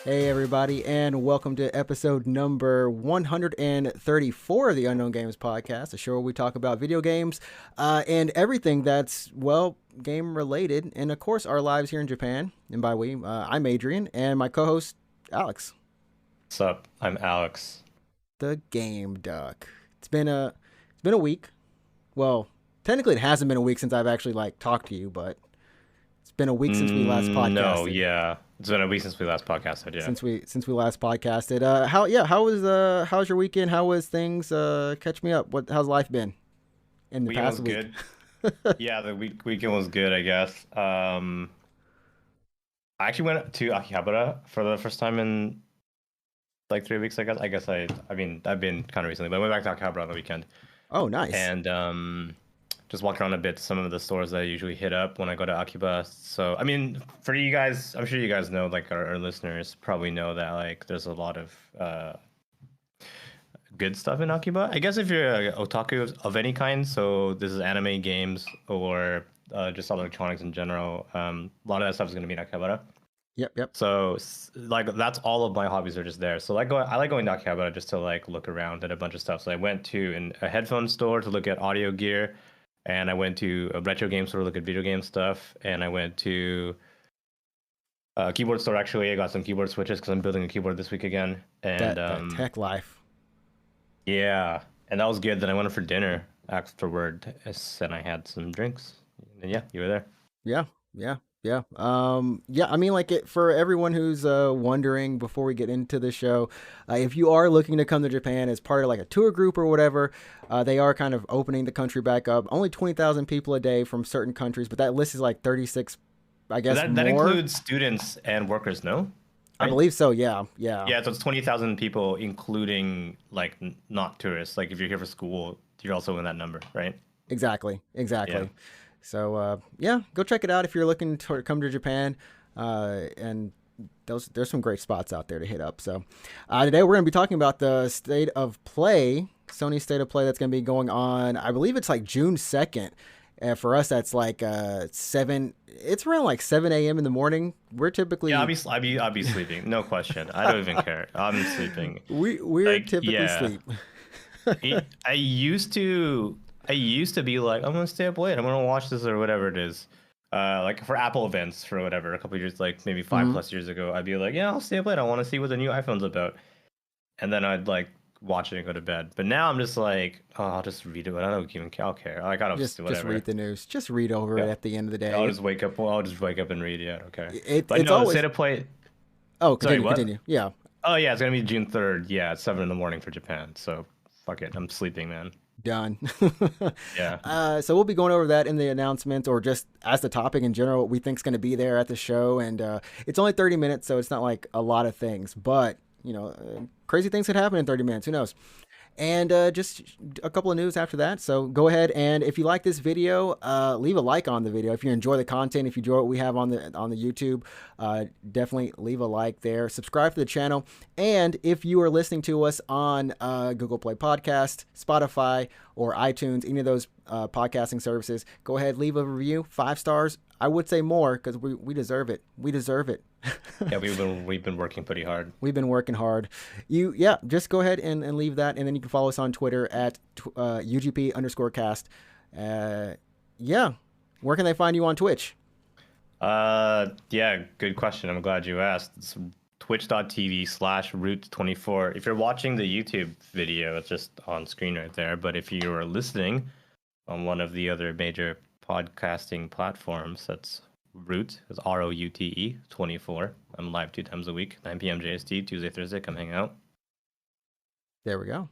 Hey everybody, and welcome to episode number 134 of the Unknown Games Podcast, a show where we talk about video games and everything that's, well, game related, and of course our lives here in Japan. And by we, I'm Adrian, and my co-host Alex. What's up? I'm Alex. The Game Duck. It's been a week. Well, technically it hasn't been a week since I've actually talked to you, but it's been a week since we last podcasted. No, yeah. It's been a week since we last podcasted, yeah. Since we last podcasted. How's your weekend? How was things? Catch me up. How's life been in the past week? Good. Yeah, the weekend was good, I guess. I actually went to Akihabara for the first time in like 3 weeks, I guess. I mean, I've been kind of recently, but I went back to Akihabara on the weekend. Oh, nice. And just walked around a bit to some of the stores that I usually hit up when I go to Akiba. So, I mean, for you guys, I'm sure you guys know, like our listeners probably know that like there's a lot of good stuff in Akiba. I guess if you're an otaku of any kind, so this is anime, games, or just electronics in general, a lot of that stuff is going to be in Akihabara. Yep. So like that's all of my hobbies are just there. So I like going to Akihabara just to like look around at a bunch of stuff. So I went to a headphone store to look at audio gear. And I went to a retro game store to look at video game stuff. And I went to a keyboard store, actually. I got some keyboard switches because I'm building a keyboard this week again. And that tech life. Yeah. And that was good. Then I went for dinner afterward. And I had some drinks. And yeah, you were there. Yeah. I mean, for everyone who's wondering before we get into the show, if you are looking to come to Japan as part of like a tour group or whatever, they are kind of opening the country back up. Only 20,000 people a day from certain countries, but that list is like 36, I guess. That includes students and workers, no? Right? I believe so. Yeah. Yeah, so it's 20,000 people, including like not tourists. Like if you're here for school, you're also in that number, right? Exactly. Yeah. So, go check it out if you're looking to come to Japan. And there's some great spots out there to hit up. So, today we're going to be talking about the State of Play, Sony State of Play that's going to be going on. I believe it's like June 2nd. For us, that's like 7. It's around like 7 a.m. in the morning. We're typically I'll be sleeping. No question. I don't even care. I'm sleeping. We're typically sleep. I used to be like, I'm gonna stay up late. I'm gonna watch this or whatever it is. Like for Apple events for whatever, a couple of years, like maybe 5 plus years ago, I'd be like, yeah, I'll stay up late. I want to see what the new iPhone's about, and then I'd like watch it and go to bed. But now I'm just like, oh, I'll just read it. But I don't even care. I'll care. Like I don't just read the news. Just read over it at the end of the day. I'll just wake up and read. Yeah, okay. It's always State of Play. Oh, continue. Yeah. Oh yeah, it's gonna be June 3rd. Yeah, it's 7 in the morning for Japan. So fuck it. I'm sleeping, man. Done. Yeah. So we'll be going over that in the announcements or just as the topic in general, what we think is going to be there at the show. And it's only 30 minutes, so it's not like a lot of things. But, crazy things could happen in 30 minutes. Who knows? And just a couple of news after that. So go ahead and if you like this video, leave a like on the video. If you enjoy the content, if you enjoy what we have on the YouTube, definitely leave a like there. Subscribe to the channel. And if you are listening to us on Google Play Podcast, Spotify, or iTunes, any of those podcasting services, go ahead, leave a review. 5 stars. I would say more because we deserve it. We deserve it. Yeah, we've been working pretty hard. We've been working hard. Just go ahead and leave that, and then you can follow us on Twitter at UGP_cast. Where can they find you on Twitch? Yeah, good question. I'm glad you asked. It's twitch.tv/root24. If you're watching the YouTube video, it's just on screen right there. But if you are listening on one of the other major podcasting platforms, that's Root, is ROUTE 24. I'm live 2 times a week, 9 p.m. JST, Tuesday, Thursday. Come hang out. There we go.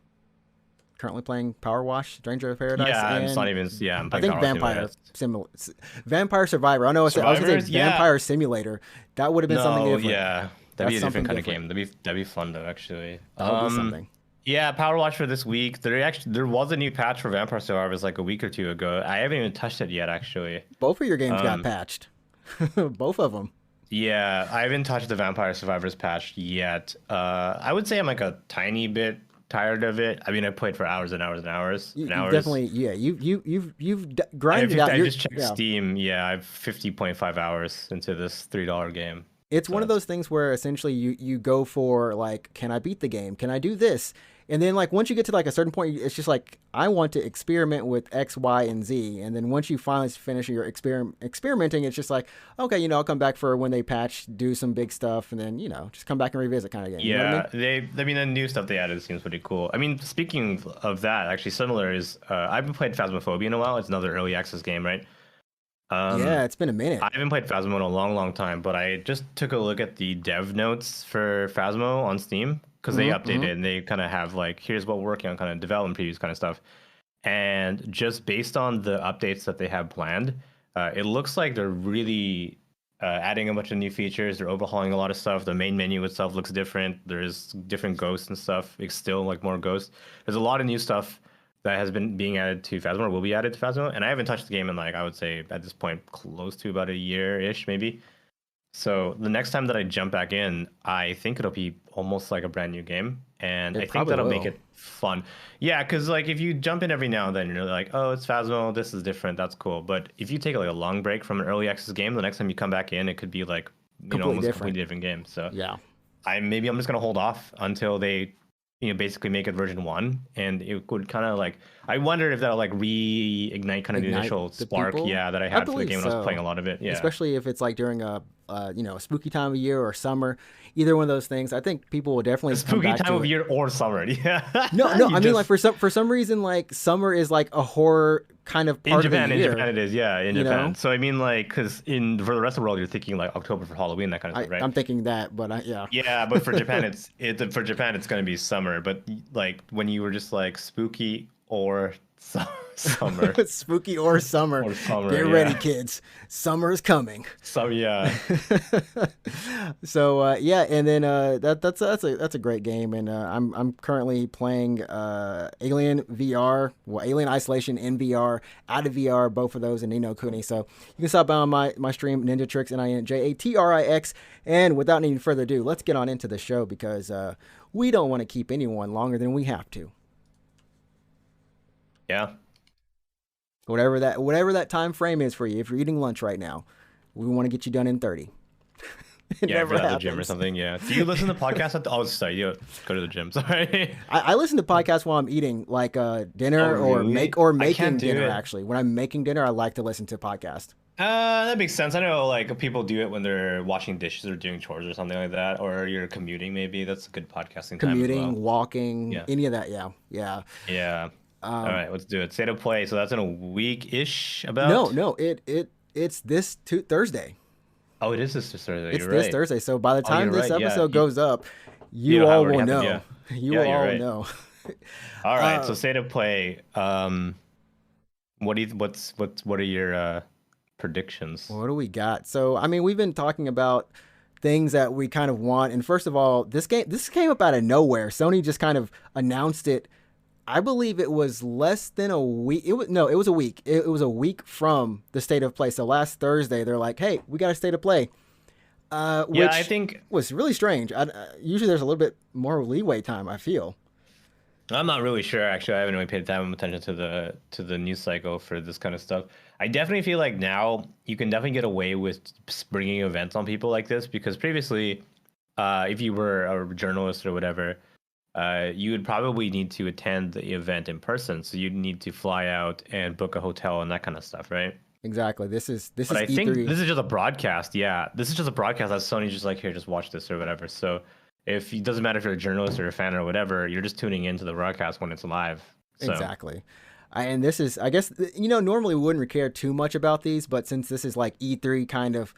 Currently playing Power Wash, Stranger of Paradise. Yeah, it's not even. Yeah, I'm playing Vampire Survivor. I know I was going to say Vampire Simulator. That would have been something different. Yeah, That'd be That's a something different kind of different. game. That'd be fun though, actually. That would be something. Yeah, Power Watch for this week. There was a new patch for Vampire Survivors like a week or two ago. I haven't even touched it yet, actually. Both of your games got Um, patched. Both of them. yeah, I haven't touched the Vampire Survivors patch yet. I would say I'm like a tiny bit tired of it. I mean, I played for hours and hours and hours and You've hours. definitely, yeah, grinded out. I just checked Yeah. Steam. Yeah, I have 50.5 hours into this $3 game. It's So one of that's those things where essentially you go for like, can I beat the game? Can I do this? And then like once you get to like a certain point, it's just like I want to experiment with X, Y, and Z. And then once you finally finish your experimenting, it's just like, okay, I'll come back for when they patch, do some big stuff, and then just come back and revisit kind of game. You know what I mean? yeah, I mean, the new stuff they added seems pretty cool. I mean, speaking of that, actually similar is I haven't played Phasmophobia in a while. It's another early access game, right? Yeah, Um, it's been a minute. I haven't played Phasmo in a long, long time, but I just took a look at the dev notes for Phasmo on Steam because they updated and they kind of have like, here's what we're working on, kind of development previews kind of stuff. And just based on the updates that they have planned, it looks like they're really adding a bunch of new features. They're overhauling a lot of stuff. The main menu itself looks different. There's different ghosts and stuff. It's still like more ghosts. There's a lot of new stuff that has been being added to Phasmo or will be added to Phasmo. And I haven't touched the game in like, I would say at this point, close to about a year-ish maybe. So the next time that I jump back in, I think it'll be almost like a brand new game. And It I think probably that'll make will. it fun. Yeah, because like if you jump in every now and then, you're like, oh, it's Phasmo, this is different, that's cool. But if you take like a long break from an early access game, the next time you come back in, it could be like, Completely almost a different. completely different game. So Yeah. I'm just gonna hold off until they basically make it version 1, and it would kind of like, I wonder if that'll like reignite kind of the Ignite initial the spark, people. yeah, that I I had for the believe game when I was playing so. a lot of it. Yeah. Especially if it's like during a spooky time of year or summer, either one of those things. I think people will The definitely come spooky back time to of it. year or summer. No, Yeah. no, You I mean like just for some reason like summer is like a horror kind of part of the in Japan year. it is, yeah, in You Japan. know, So I mean like, because in for the rest of the world you're thinking like October for Halloween, that kind of I stuff, right? I'm thinking that, but yeah, Yeah, but for Japan for Japan it's gonna be summer. But like when you were just like spooky or summer spooky or summer. or summer, Get ready, yeah. kids. Summer's coming. So yeah. So yeah, and then that's a great game, and I'm currently playing Alien VR, well Alien Isolation in VR, out of VR, both of those in Nino Kuni. So you can stop by on my stream NinjaTrix NinjaTrix, and without any further ado, let's get on into the show because we don't want to keep anyone longer than we have to. Yeah. Whatever that time frame is for you. If you're eating lunch right now, we want to get you done in 30. It Yeah, if never you're at the gym or happens. something, yeah. Do you listen to podcasts oh, sorry, you go to the gym, sorry. I listen to podcasts while I'm eating, like Oh, dinner really? I making can't do dinner. it. Actually, when I'm making dinner, I like to listen to podcasts. That makes sense. I know like people do it when they're washing dishes or doing chores or something like that, or you're commuting maybe. That's a good podcasting time as Commuting, well. walking, Yeah. any of that. Yeah, yeah. Yeah. All Um, right, let's do it. State of play. So that's in a week-ish no, about. no, it's this Thursday. Oh, it is this Thursday. It's You're this right. Thursday. So by the Oh, time you're this right. Yeah. episode goes up, You you know how it all already will happened. know. Yeah. You Yeah, will you're all right. know. All right. So Uh, state of play. What are your predictions? what do we got? So, I mean, we've been talking about things that we kind of want. And first of all, this came up out of nowhere. Sony just kind of announced it. I believe it was less than a week. It was a week. It was a week from the state of play. So last Thursday, they're like, "Hey, we got a state of play," Yeah, I which think was really strange. Usually, there's a little bit more leeway time. I feel. I'm not really sure actually. I haven't really paid that much attention to the news cycle for this kind of stuff. I definitely feel like now you can definitely get away with bringing events on people like this because previously, if you were a journalist or whatever, you would probably need to attend the event in person. So you'd need to fly out and book a hotel and that kind of stuff, right? Exactly. This But is I think E3. this is just a broadcast. Yeah, this is just a broadcast that Sony's just like, here, just watch this or whatever. So if it doesn't matter if you're a journalist or a fan or whatever, you're just tuning into the broadcast when it's live. So Exactly. And this is, I guess, normally we wouldn't care too much about these, but since this is like E3 kind of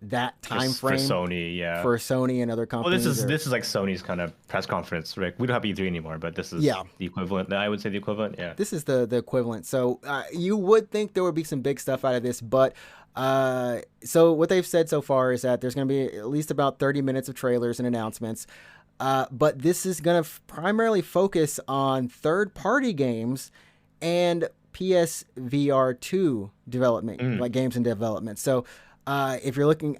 that time for frame Sony, yeah. for Sony and other Well, companies. this is like Sony's kind of press conference, Rick. We don't have E3 anymore, but this is Yeah. the equivalent. I would say the equivalent. Yeah. This is the equivalent. So you would think there would be some big stuff out of this, but So what they've said so far is that there's going to be at least about 30 minutes of trailers and announcements. But this is going to primarily focus on third-party games and PSVR2 development, Mm. like games in development. So if you're looking,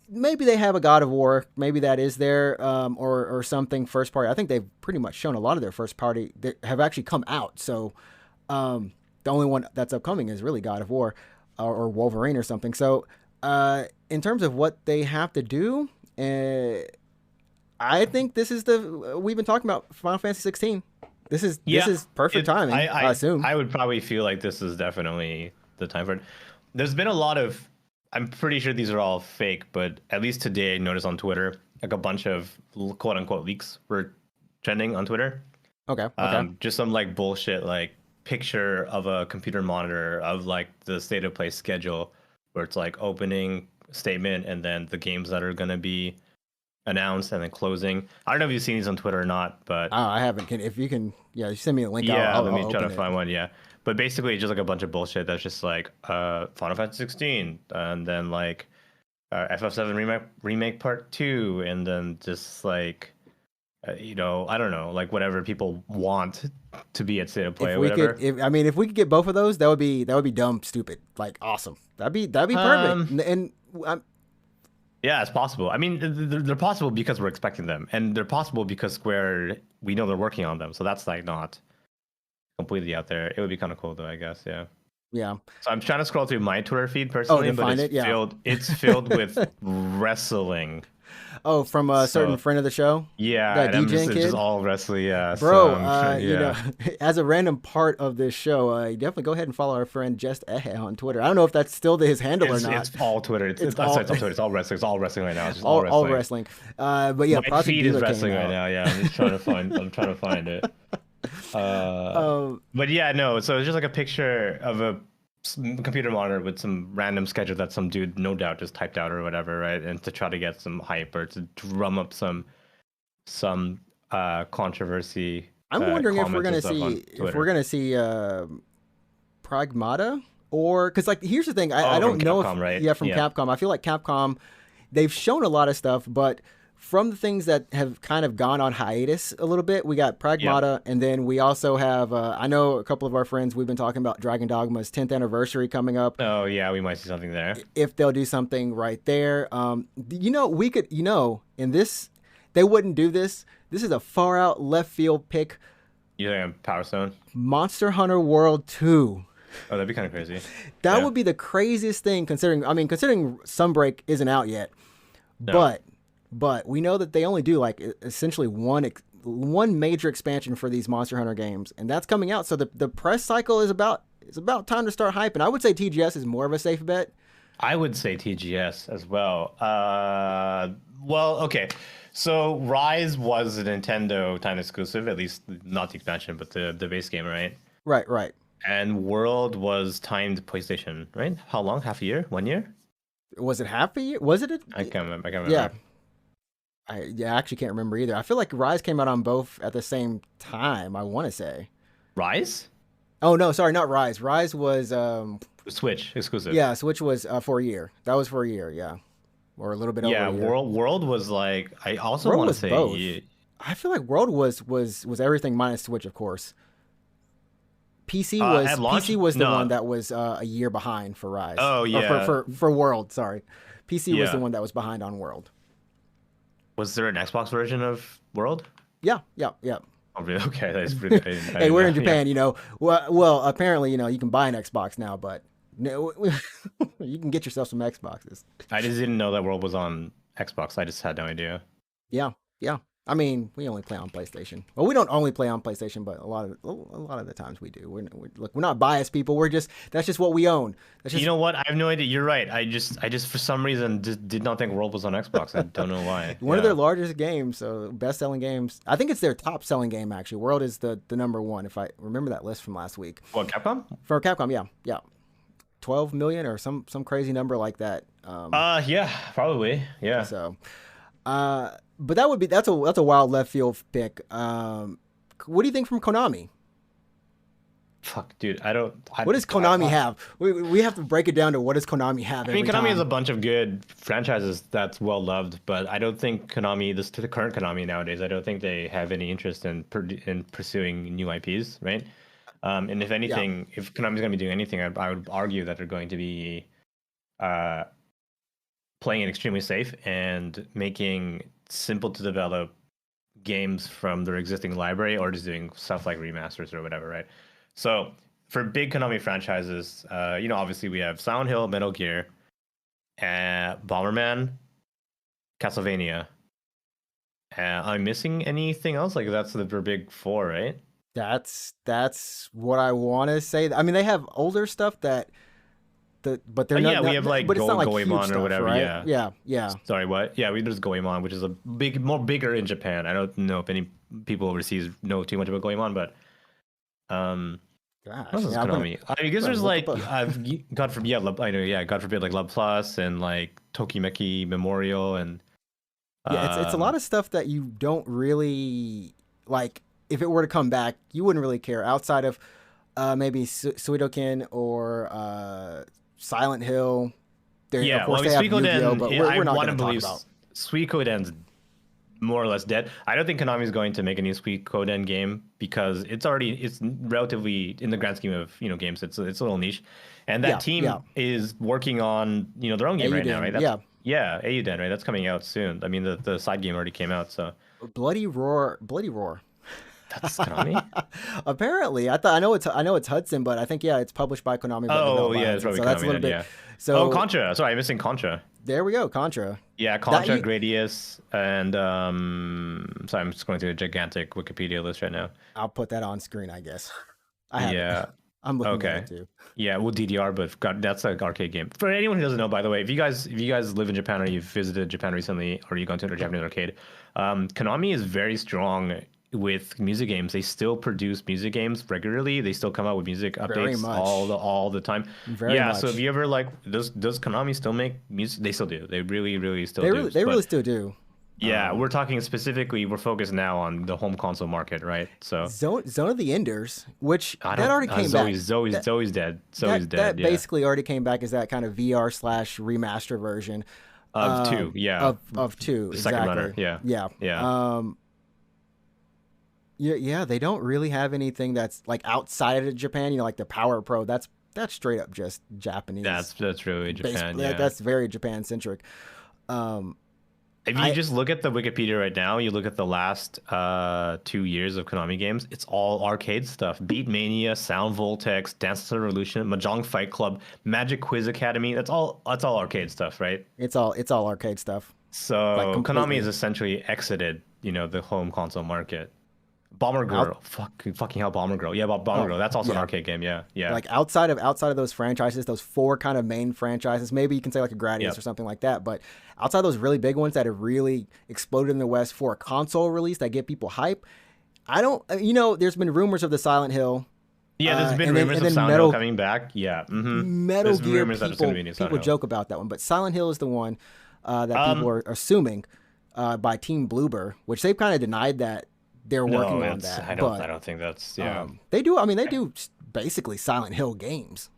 maybe they have a God of War, maybe that is there, or something first party. I think they've pretty much shown a lot of their first party that have actually come out. So the only one that's upcoming is really God of War or Wolverine or something. So in terms of what they have to do, I think this is we've been talking about Final Fantasy 16. This is perfect timing. I assume. I would probably feel like this is definitely the time for it. There's been a lot of, I'm pretty sure these are all fake, but at least today I noticed on Twitter, like a bunch of quote unquote leaks were trending on Twitter. Okay. Just some like bullshit, like picture of a computer monitor of like the state of play schedule, where it's like opening statement and then the games that are gonna be announced and then closing. I don't know if you've seen these on Twitter or not, but I haven't. If you can, you send me a link. yeah, Let me try to find one. Yeah, but basically it's just like a bunch of bullshit that's just like Final Fantasy 16 and then like FF7 remake part 2 and then just like I don't know, like whatever people want to be at state of play or whatever. If we could get both of those, that would be dumb stupid, like awesome. That'd be perfect. And yeah, it's possible. I mean, they're possible because we're expecting them, and they're possible because we know they're working on them. So that's like not completely out there. It would be kind of cool though, I guess. Yeah. Yeah. So I'm trying to scroll through my Twitter feed personally, but it's filled with wrestling. Oh, from a certain friend of the show? Yeah, that DJ it's kid? just all wrestling, yeah. Bro, yeah. As a random part of this show, definitely go ahead and follow our friend Just Ehe on Twitter. I don't know if that's still his handle or not. It's all Twitter. It's all Twitter. It's all wrestling. It's all wrestling right now. It's just all wrestling. But yeah, my feed is wrestling right now. Yeah, I'm trying to find it. But yeah, no. So it's just like a picture of a computer monitor with some random schedule that some dude no doubt just typed out or whatever, right? And to try to get some hype or to drum up some controversy. I'm wondering if we're gonna see Pragmata, or because like here's the thing, I don't know Capcom, if right? From Capcom. I feel like Capcom, they've shown a lot of stuff, but from the things that have kind of gone on hiatus a little bit, we got Pragmata, and then we also have, I know a couple of our friends, we've been talking about Dragon Dogma's 10th anniversary coming up. Oh, yeah, we might see something there. If they'll do something right there. We could, in this, they wouldn't do this. This is a far out left field pick. You think Power Stone? Monster Hunter World 2. Oh, that'd be kind of crazy. That would be the craziest thing considering Sunbreak isn't out yet. No. But we know that they only do like essentially one major expansion for these Monster Hunter games, and that's coming out. So the press cycle is about time to start hyping. I would say TGS is more of a safe bet. I would say TGS as well. Well, okay. So Rise was a Nintendo time exclusive, at least not the expansion, but the base game, right? Right. And World was timed PlayStation, right? How long? Half a year? 1 year? Was it half a year? Was it? I can't remember. Yeah. I actually can't remember either. I feel like Rise came out on both at the same time, I want to say. Rise? Oh, no, sorry, not Rise. Rise was... Switch exclusive. Yeah, Switch was for a year. That was for a year, yeah. Or a little bit over a year. World was like... I also want to say... Both. I feel like World was everything minus Switch, of course. PC was the one that was a year behind for Rise. Oh, yeah. For World, sorry. PC was the one that was behind on World. Was there an Xbox version of World? Yeah. Oh, really? Okay, that's pretty. Hey, we're in Japan, Well, apparently, you can buy an Xbox now, but you can get yourself some Xboxes. I just didn't know that World was on Xbox. I just had no idea. Yeah. I mean, we only play on PlayStation. Well, we don't only play on PlayStation, but a lot of the times we do. We're not biased people. That's just what we own. You know what? I have no idea. You're right. I just for some reason just did not think World was on Xbox. I don't know why. One of their largest games, so best-selling games. I think it's their top-selling game actually. World is the number one. If I remember that list from last week. What, Capcom? For Capcom, yeah. 12 million or some crazy number like that. Yeah, probably. Yeah. So, but that's a wild left field pick. What do you think from Konami? Fuck, dude. I don't. What does Konami have? We have to break it down to what does Konami have I mean, every Konami has a time. bunch of good franchises that's well loved, but I don't think Konami, this to the current Konami nowadays, I don't think they have any interest in in pursuing new IPs, right? And if Yeah, anything, if Konami's going to be doing anything, I would argue that they're going to be uh, playing it extremely safe and making simple to develop games from their existing library, or just doing stuff like remasters or whatever, right? So for big Konami franchises, obviously we have Silent Hill, Metal Gear, Bomberman, Castlevania. I'm missing anything else? Like that's the big four, right? that's what I want to say. I mean, they have older stuff but they're Yeah, we not, have like but it's not like huge Goemon or stuff, whatever. right? Yeah. Yeah, yeah. Sorry, what? Yeah, there's Goemon, which is a more bigger in Japan. I don't know if any people overseas know too much about Goemon, but um, what Gosh, else is yeah. Konami? I guess Gonna there's look up like a. God forbid, yeah, I know, yeah, God forbid, like Love Plus and like Tokimeki Memorial and Yeah, it's a lot um, of stuff that you don't really like. If it were to come back, you wouldn't really care outside of maybe Suidoken or Silent Hill. They, of yeah. Well, course, I mean, they have Yu-Gi-Oh, but Suikoden, I we're not want going to to talk believe about. Suikoden's more or less dead. I don't think Konami's going to make a new Suikoden game because it's relatively in the grand scheme of games. It's a little niche, and that Yeah, yeah. team is working on their own game right now, right? Aiden, That's yeah. yeah, Eiyuden, right? That's coming out soon. I mean, the side game already came out, so Bloody Roar, Bloody Roar. that's Konami. Apparently, I know it's Hudson, but I think yeah, it's published by Konami but Oh developed by yeah, it's Hudson. probably So that's a Konami little then. bit. Yeah. Oh, So Contra. Sorry, I'm missing Contra. there we go, Contra. Yeah, That Contra, you Gradius, and sorry, I'm just going through a gigantic Wikipedia list right now. I'll put that on screen, I guess. I have it. Yeah. I'm looking at Okay. it too. Yeah, well, DDR, but God, that's an arcade game. For anyone who doesn't know, by the way, if you guys live in Japan or you've visited Japan recently, or you've gone to a Japanese arcade, Konami is very strong with music games. They still produce music games regularly. They still come out with music Very updates much. all the time. Very Yeah. So if much. you ever like, does Konami still make music? They still do. They really really still They do. really they But really still do. yeah, we're talking specifically. We're focused now on the home console market, right? So Zone of the Enders, which I that don't. already came back. That Zoe's dead. Zoe's that dead. Yeah. basically already came back as that kind of VR slash remaster version Of two, yeah. of two The second runner, exactly. yeah. Yeah. Yeah. Yeah. They don't really have anything that's like outside of Japan. Like the Power Pro. That's straight up just Japanese. That's really Japan, yeah. That's very Japan centric. Um, If you I just look at the Wikipedia right now, you look at the last 2 years of Konami games, it's all arcade stuff. Beat Mania, Sound Voltex, Dance Dance Revolution, Mahjong Fight Club, Magic Quiz Academy. That's all arcade stuff, right? it's all arcade stuff. Like So Konami has completely. essentially exited, the home console market. Bomber Out, Girl, fucking hell, Bomber Girl. Yeah, Bomber oh Girl. That's also an yeah. arcade game. Yeah, yeah, Like outside of those franchises, those four kind of main franchises, maybe you can say like a Gradius or yep. something like that, but outside those really big ones that have really exploded in the West for a console release that get people hype, I don't, there's been rumors of the Silent Hill, Yeah, there's been and then rumors of Silent Hill coming back. Yeah, Metal there's Gear rumors that it's going to be a new Silent people Hill. joke about that one, but Silent Hill is the one that people Um, are assuming by Team Bloober, which they've kind of denied that they're no, working on it's that, I but don't think that's yeah. they do. I mean, they do basically Silent Hill games,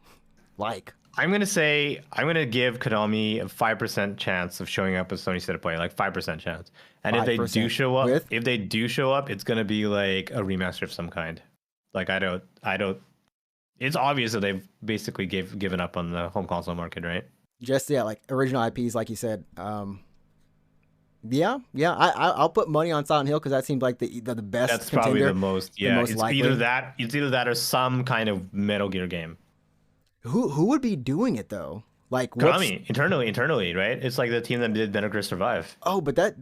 like. I'm gonna give Konami a 5% chance of showing up as Sony State of Play, like 5% chance. And if they do 5% show up, with it's gonna be like a remaster of some kind. Like I don't. It's obvious that they've basically given up on the home console market, right? just yeah, like original IPs, like you said. Yeah, I'll put money on Silent Hill because that seems like the best That's probably contender, the most. the Yeah, most it's likely. either that or some kind of Metal Gear game. Who would be doing it though? Like what's Konami internally, right? It's like the team that did Metal Gear Survive. oh, but that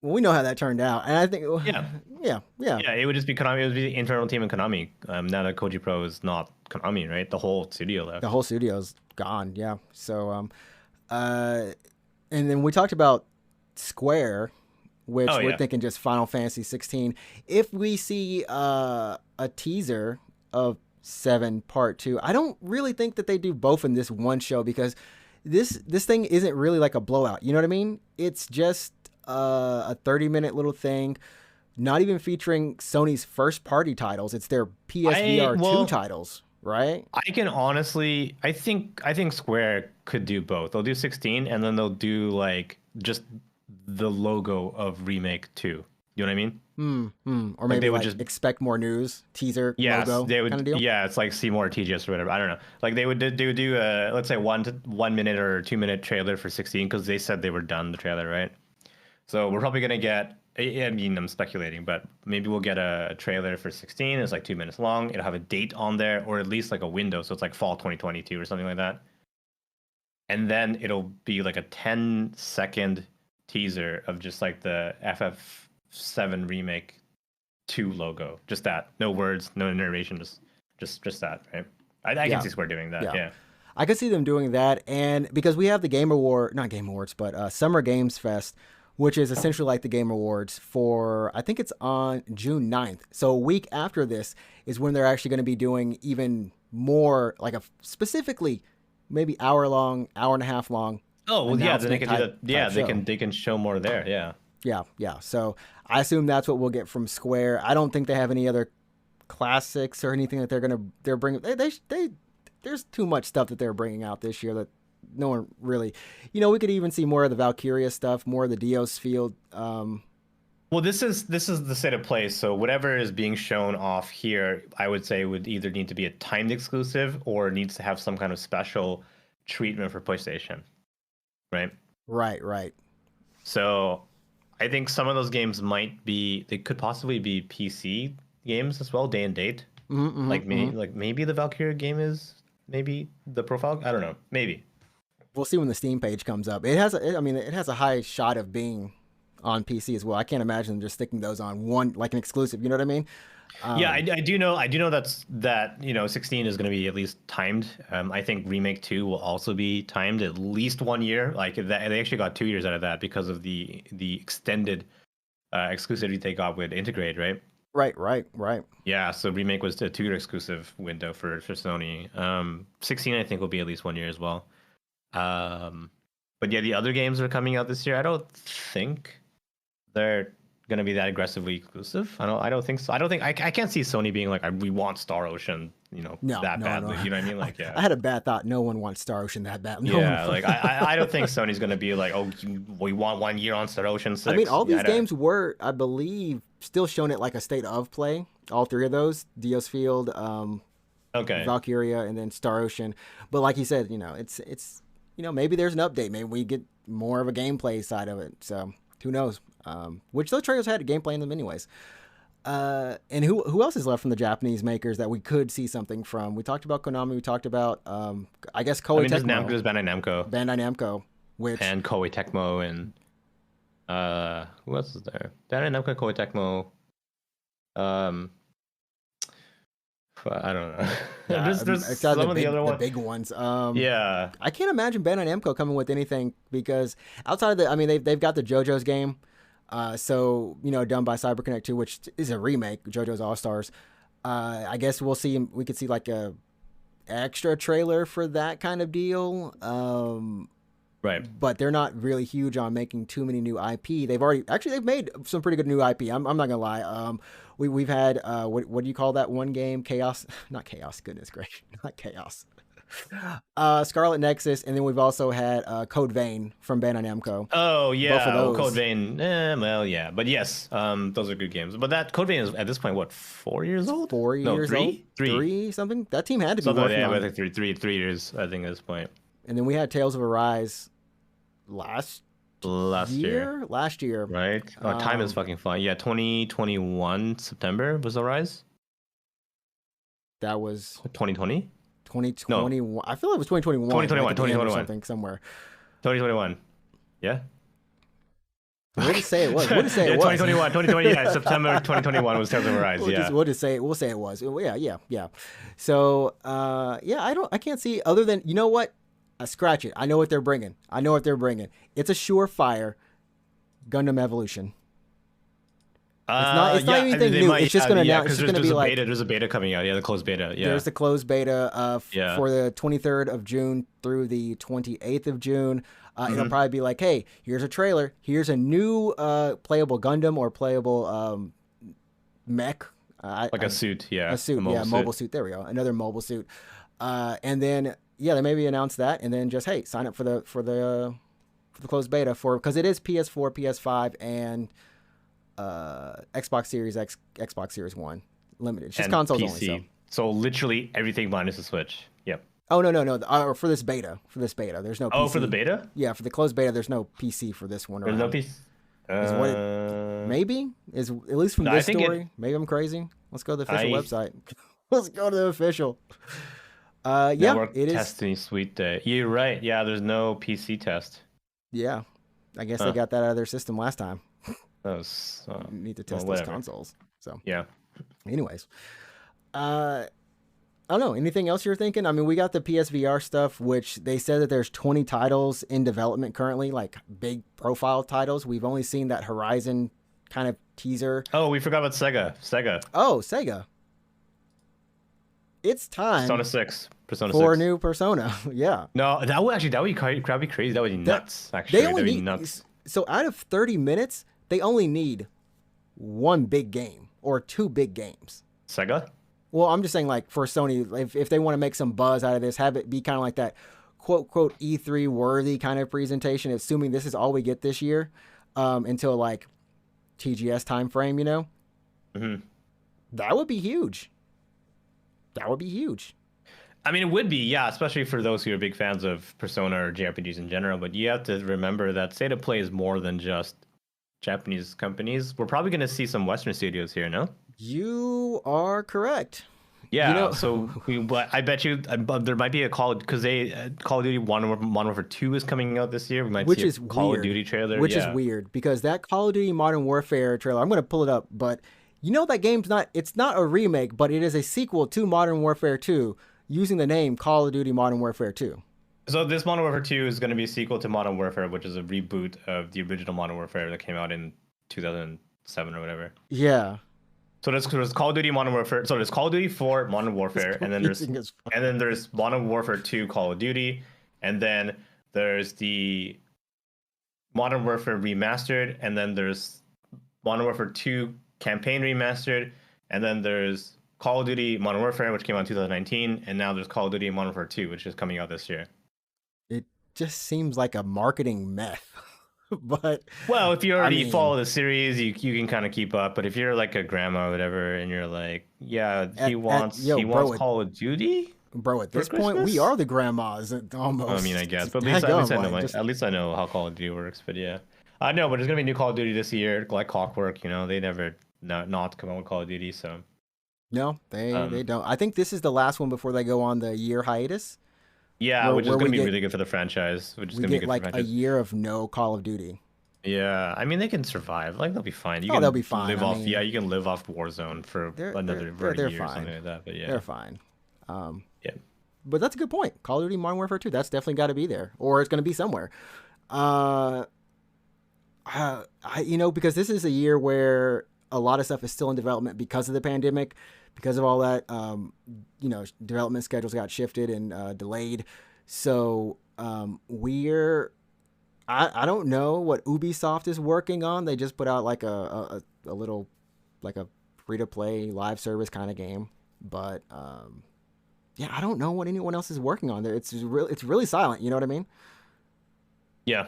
well, we know how that turned out, and I think Yeah. yeah. Yeah, it would just be Konami. It would be the internal team in Konami. Now that Koji Pro is not Konami, right? The whole studio left. The whole studio's gone. Yeah. So uh, and then we talked about Square, which Oh we're yeah, thinking just Final Fantasy 16. If we see a teaser of 7 Part 2, I don't really think that they do both in this one show because this thing isn't really like a blowout. You know what I mean? It's just a 30-minute little thing not even featuring Sony's first party titles. It's their I PSVR 2 well, titles, right? I can honestly, I think Square could do both. They'll do 16, and then they'll do like just the logo of Remake 2. You know what I mean? Or Like maybe they would like just expect more news, teaser yes, logo they kind of would. deal. Yeah, it's like see more TGS or whatever. I don't know. Like they would do let's say 1 minute or 2 minute trailer for 16 because they said they were done the trailer, right? So we're probably gonna get. I mean, I'm speculating, but maybe we'll get a trailer for 16. It's like 2 minutes long. It'll have a date on there, or at least like a window, so it's like fall 2022 or something like that. And then it'll be like a 10-second teaser of just like the FF7 remake 2 logo. Just that. No words, no narration, just that, right? I can Yeah, see Square doing that. yeah. Yeah. I could see them doing that, and because we have the Game Award, not Game Awards, but Summer Games Fest, which is essentially like the Game Awards for, I think it's on June 9th. So a week after this is when they're actually going to be doing even more, like a specifically maybe hour long, hour and a half long Oh, well, yeah, then they announcement can do that. Yeah, type they show. can they can show more there. Yeah. Yeah, yeah. So I assume that's what we'll get from Square. I don't think they have any other classics or anything that they're bringing. There's too much stuff that they're bringing out this year that no one really. We could even see more of the Valkyria stuff, more of the Dios Field. Well, this is the state of play. So whatever is being shown off here, I would say would either need to be a timed exclusive or needs to have some kind of special treatment for PlayStation, right? Right, right. So I think some of those games they could possibly be PC games as well, day and date. Like maybe the Valkyria game is maybe the profile. I don't know. Maybe. We'll see when the Steam page comes up. It has a high shot of being on PC as well. I can't imagine them just sticking those on one like an exclusive. You know what I mean? Yeah, I do know. I do know that 16 is going to be at least timed. I think Remake 2 will also be timed at least 1 year. Like that, they actually got 2 years out of that because of the extended exclusivity they got with Integrate, right? Right, right, right. Yeah, so Remake was a 2 year exclusive window for Sony. 16 I think will be at least 1 year as well. But yeah, the other games that are coming out this year, I don't think they're gonna be that aggressively exclusive. I don't think so. I can't see Sony being like, we want Star Ocean, No, that no, badly. no. You know what I mean? Like, yeah. I had a bad thought. No one wants Star Ocean that bad. No Yeah, one. like I don't think Sony's gonna be like, oh, we want 1 year on Star Ocean 6. I mean, all Yeah, these games were, I believe, still shown at like a state of play. All three of those: Dios Field, okay. Valkyria, and then Star Ocean. But like you said, it's maybe there's an update. Maybe we get more of a gameplay side of it. So who knows? Which those trailers had gameplay in them anyways. And who else is left from the Japanese makers that we could see something from? We talked about Konami. We talked about I guess Koei Tecmo. There's Bandai Namco. Bandai Namco, which And Koei Tecmo and who else is there? Bandai Namco, Koei Tecmo. I don't know. yeah, there's some of the other the ones. big ones. Yeah. I can't imagine Bandai Namco coming with anything because outside of they've got the JoJo's game, so done by CyberConnect 2, which is a remake, JoJo's All Stars. I guess we could see like a extra trailer for that kind of deal. Right. But they're not really huge on making too many new IP. They've made some pretty good new IP. I'm not gonna lie. We've had what do you call that one game? Chaos, not Chaos. Goodness gracious, not Chaos. Scarlet Nexus, and then we've also had Code Vein from Bandai Namco. Oh yeah, Both of those. Code Vein. Well, yeah, but yes, those are good games. But that Code Vein is at this point what, 4 years old? 4 years three? old, three something. That team had to be Something working on I it. think 3 years. I think at this point. And then we had Tales of Arise last year, right? right? Time is fucking flying. Yeah, 2021 September was the rise. That was 2020. 2021. No. I feel like it was 2021. 2021. Or something somewhere. 2021. Yeah. What did it say it was? What did it say it was? 2020. Yeah, September 2021 was Tales of Arise. We'll say it was. Yeah. So, I can't see other than, you know what? Scratch it. I know what they're bringing. It's a surefire Gundam Evolution. It's not anything new. It's just going to announce. It's just going to be like there's a beta coming out. Yeah, the closed beta. Yeah, there's the closed beta for the 23rd of June through the 28th of June. It'll probably be like, hey, here's a trailer. Here's a new playable Gundam or playable mech. Like a suit, A yeah, a suit, yeah, mobile mobile suit. suit. There we go, another mobile suit. And then yeah, they maybe announce that, and then just hey, sign up for the closed beta for because it is PS4, PS5, and Xbox Series X, Xbox Series One limited. It's just And consoles only. So PC. So literally everything minus the Switch. Yep. oh no, for this beta, there's no Oh, for the PC. beta? Yeah, for the closed beta, there's no PC for this one There's no around. PC. Is what it maybe is at least from No, I this think it. story. Maybe I'm crazy. Let's go to the official I website. Let's go to the official. Yeah, network it is. testing suite day. You're right. Yeah, there's no PC test. Yeah, I guess they Huh. got that out of their system last time. That was. Need to Well, test those whatever. consoles. So, Yeah. anyways, uh, I don't know. Anything else you're thinking? I mean, we got the PSVR stuff, which they said that there's 20 titles in development currently, like big profile titles. We've only seen that Horizon kind of teaser. Oh, we forgot about Sega. Sega. Oh, Sega. It's Persona time 6. Persona for a 6. new Persona. Yeah. No, that would be that'd be crazy. That would be That nuts. they Actually, only that'd be need nuts. so out of 30 minutes, they only need one big game or two big games. Sega. Well, I'm just saying, like, for Sony, if they want to make some buzz out of this, have it be kind of like that quote E3 worthy kind of presentation, assuming this is all we get this year, until like TGS time frame, Hmm. that would be huge. That would be huge. I mean, it would be, yeah, especially for those who are big fans of Persona or JRPGs in general. But you have to remember that State of Play is more than just Japanese companies. We're probably going to see some Western studios here, no? You are correct. Yeah, so but I bet you there might be a Call because they Call of Duty Modern Warfare 2 is coming out this year. We might which see a is Call of weird. Duty trailer. Which is Yeah. weird because that Call of Duty Modern Warfare trailer, I'm going to pull it up, but that game's it's not a remake, but it is a sequel to Modern Warfare 2 using the name Call of Duty Modern Warfare 2. So this Modern Warfare 2 is going to be a sequel to Modern Warfare, which is a reboot of the original Modern Warfare that came out in 2007 or whatever. Yeah. So there's Call of Duty Modern Warfare. So there's Call of Duty 4 Modern Warfare, and then there's Modern Warfare 2 Call of Duty, and then there's the Modern Warfare Remastered, and then there's Modern Warfare 2 Campaign Remastered, and then there's Call of Duty Modern Warfare, which came out in 2019, and now there's Call of Duty Modern Warfare 2, which is coming out this year. It just seems like a marketing meth. But well, if you already follow the series, you can kind of keep up. But if you're like a grandma or whatever, and you're like, yeah, he wants Call of Duty. Bro, at this point, we are the grandmas almost. I mean, I guess, but at least I know how Call of Duty works. But yeah, I know. But there's gonna be new Call of Duty this year, like clockwork. They never not come out with Call of Duty. So no, they don't. I think this is the last one before they go on the year hiatus. Yeah, which is going to be really good for the franchise. Which is going to be good like for the franchise. A year of no Call of Duty. Yeah, I mean they can survive. Like they'll be fine. They'll be fine. You can live off Warzone for another year or something like that. But yeah, they're fine. Yeah, but that's a good point. Call of Duty Modern Warfare 2. That's definitely got to be there, or it's going to be somewhere. Because this is a year where a lot of stuff is still in development because of the pandemic. Because of all that, development schedules got shifted and delayed. So I don't know what Ubisoft is working on. They just put out like a little, like a free-to-play live service kind of game. But I don't know what anyone else is working on there. It's really silent. You know what I mean? Yeah.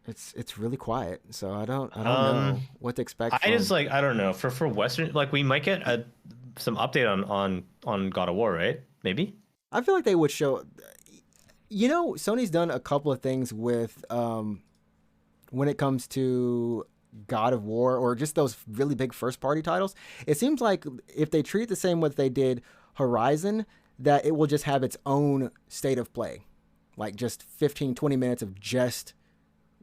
It's really quiet, so I don't know what to expect. I don't know for Western, like we might get some update on God of War, right? Maybe. I feel like they would show. Sony's done a couple of things with when it comes to God of War or just those really big first party titles. It seems like if they treat it the same way they did Horizon, that it will just have its own state of play, like just 15-20 minutes of just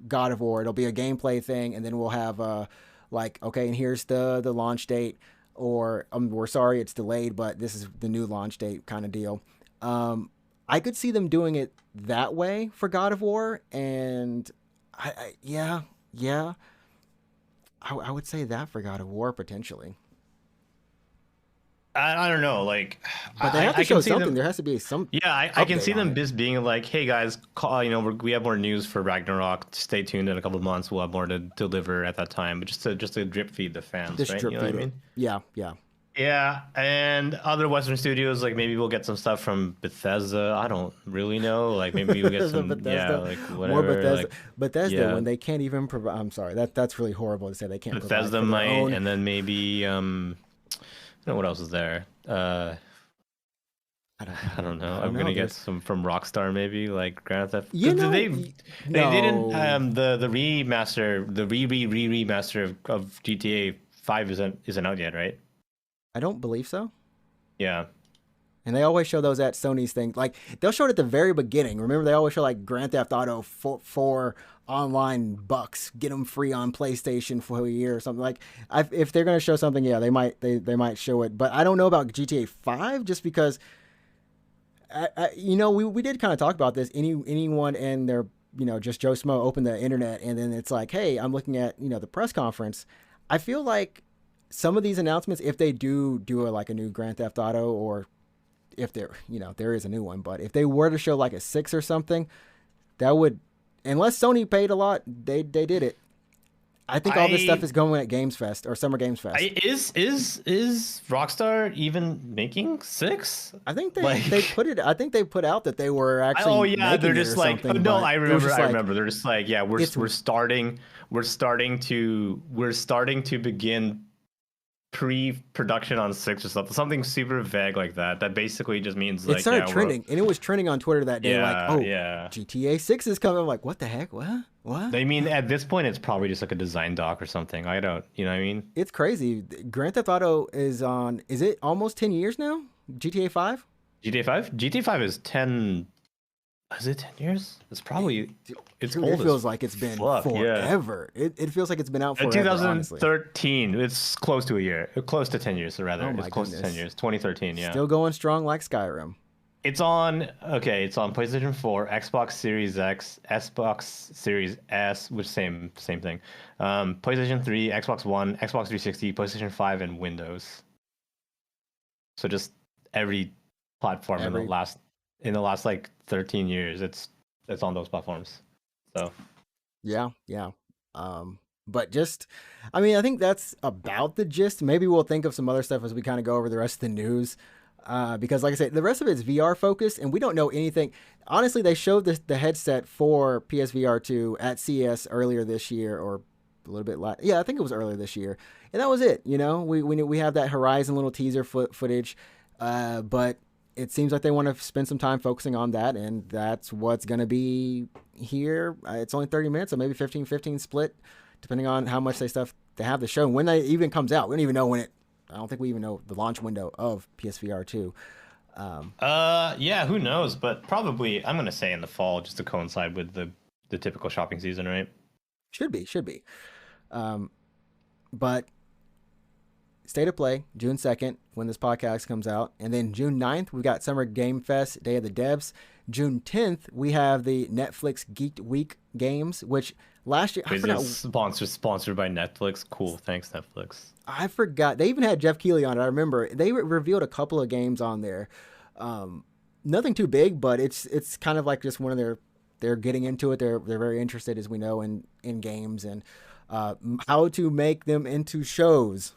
God of War. It'll be a gameplay thing, and then we'll have okay, and here's the launch date, or we're sorry it's delayed, but this is the new launch date kind of deal. I could see them doing it that way for God of War, and I would say that for God of War potentially. I don't know. Like, But they have to I can show see something. them. There has to be some Yeah, I can update see on them it. just being like, "Hey guys, we have more news for Ragnarok. Stay tuned. In a couple of months, we'll have more to deliver at that time." But just to drip feed the fans, Just right? You drip know what I feed it. mean? Yeah, yeah. Yeah, and other Western studios, like maybe we'll get some stuff from Bethesda. I don't really know. Like maybe we'll get The some, yeah, Bethesda, like more whatever. Bethesda. Like Bethesda yeah, when they can't even provide. I'm sorry, that's really horrible to say. They can't provide Bethesda for their might, own. and then maybe I don't know what else is there. I don't know. I don't I'm know. gonna get There's, some from Rockstar, maybe like Grand Theft. you Because know, they didn't no, the remaster, the remaster of GTA 5 isn't out yet, right? I don't believe so. Yeah. And they always show those at Sony's thing. Like they'll show it at the very beginning. Remember, they always show like Grand Theft Auto for online bucks, get them free on PlayStation for a year or something. Like if they're gonna show something, yeah, they might show it. But I don't know about GTA 5 just because we did kind of talk about this. Anyone and their just Joe Smo open the internet and then it's like, hey, I'm looking at the press conference. I feel like some of these announcements, if they do like a new Grand Theft Auto, or if there is a new one, but if they were to show like a 6 or something, that would, unless Sony paid a lot, they did it. I think all this stuff I is going at Games Fest or Summer Games Fest. is Rockstar even making six? I think they Like, put it. I think they put out that they were oh actually yeah, they're making it just or like, oh, something, no, but it was just I like remember. They're just like, yeah, it's we're starting to begin pre-production on six or something super vague like that. That basically just means it like, started yeah, we're trending and it was trending on Twitter that day. Like, yeah, oh, yeah. GTA 6 is coming. I'm like, what the heck? What? I mean, at this point, it's probably just like a design doc or something. I don't, you know what I mean? It's crazy. Grand Theft Auto is on. Is it almost 10 years now? GTA 5. GTA 5? GTA 5 is 10. Is it 10 years? It's probably, it's Dude, it old as feels like it's been fuck, yeah. forever. It feels like it's been out forever, honestly. 2013, it's close to a year. Close to 10 years, rather. Oh It's my close to 10 goodness. years. 2013, yeah. Still going strong like Skyrim. It's on PlayStation 4, Xbox Series X, Xbox Series S, which same thing. PlayStation 3, Xbox One, Xbox 360, PlayStation 5, and Windows. So just every platform Every in the last like 13 years, it's on those platforms. So yeah. But just, I mean, I think that's about the gist. Maybe we'll think of some other stuff as we kind of go over the rest of the news. Because, like I said, the rest of it is VR focused, and we don't know anything. Honestly, they showed the headset for PSVR 2 at CES earlier this year, or a little bit last. Yeah, I think it was earlier this year, and that was it. We have that Horizon little teaser footage, but it seems like they want to spend some time focusing on that, and that's what's going to be here. It's only 30 minutes, so maybe 15-15 split, depending on how much they have the show. And when that even comes out, we don't even know when it. I don't think we even know the launch window of PSVR 2. yeah, who knows? But probably I'm gonna say in the fall, just to coincide with the typical shopping season, right? Should be. But State of Play, June 2nd, when this podcast comes out. And then June 9th, we've got Summer Game Fest, Day of the Devs. June 10th, we have the Netflix Geeked Week games, which last year, I forgot. Sponsored by Netflix. Cool, thanks Netflix. I forgot. They even had Jeff Keighley on it. I remember. They revealed a couple of games on there. Nothing too big, but it's kind of like just one of they're getting into it. They're very interested, as we know, in games and how to make them into shows.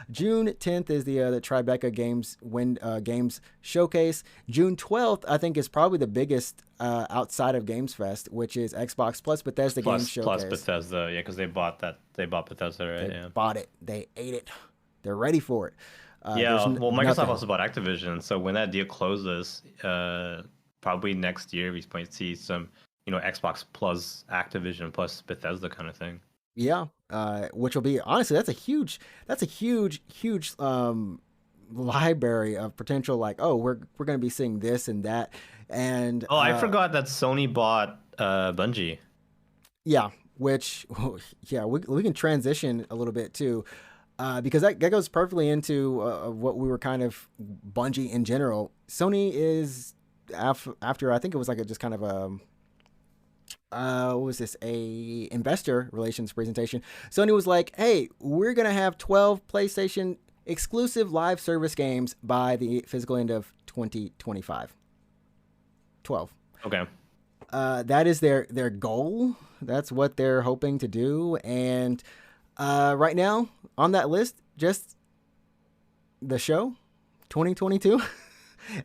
June 10th is the Tribeca Games Showcase. June 12th, I think, is probably the biggest outside of Games Fest, which is Xbox plus Bethesda Games Showcase. Plus Bethesda, yeah, because they bought Bethesda, right? They bought it. They ate it. They're ready for it. Yeah, well, Microsoft nothing. also bought Activision, so when that deal closes, probably next year we might see some, Xbox plus Activision plus Bethesda kind of thing. Yeah, which will be, honestly, that's a huge library of potential. Like, oh, we're going to be seeing this and that, and I forgot that Sony bought Bungie. Yeah, which yeah, we can transition a little bit too, because that goes perfectly into what we were kind of Bungie in general. Sony is after I think it was like a just kind of a what was this, a investor relations presentation. Sony was like, hey, we're gonna have 12 PlayStation exclusive live service games by the physical end of 2025. 12. Okay. That is their goal. That's what they're hoping to do. And right now on that list, just the show 2022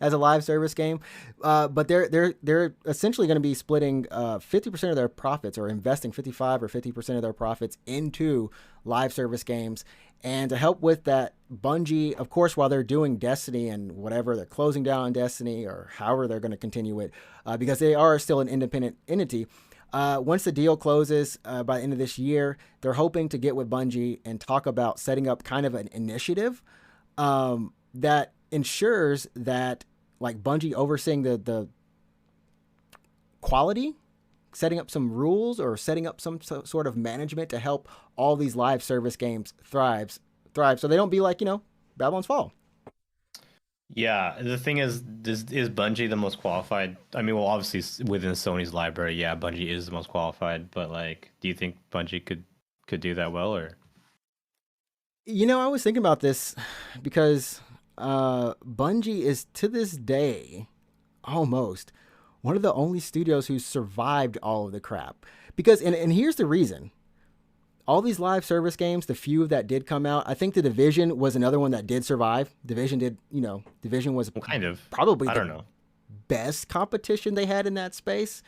as a live service game. But they're essentially going to be splitting 50% of their profits, or investing 55 or 50% of their profits into live service games. And to help with that, Bungie, of course, while they're doing Destiny and whatever, they're closing down on Destiny or however they're going to continue it, because they are still an independent entity. Once the deal closes by the end of this year, they're hoping to get with Bungie and talk about setting up kind of an initiative that ensures that, like, Bungie overseeing the quality, setting up some rules or setting up some sort of management to help all these live service games thrive, so they don't be like, Babylon's Fall. Yeah, the thing is Bungie the most qualified? I mean, well, obviously within Sony's library, yeah, Bungie is the most qualified, but like, do you think Bungie could do that well, or? I was thinking about this because Bungie is, to this day, almost one of the only studios who survived all of the crap. Because, and here's the reason. All these live service games, the few that did come out, I think The Division was another one that did survive. Division was kind of probably I don't know, best competition they had in that space.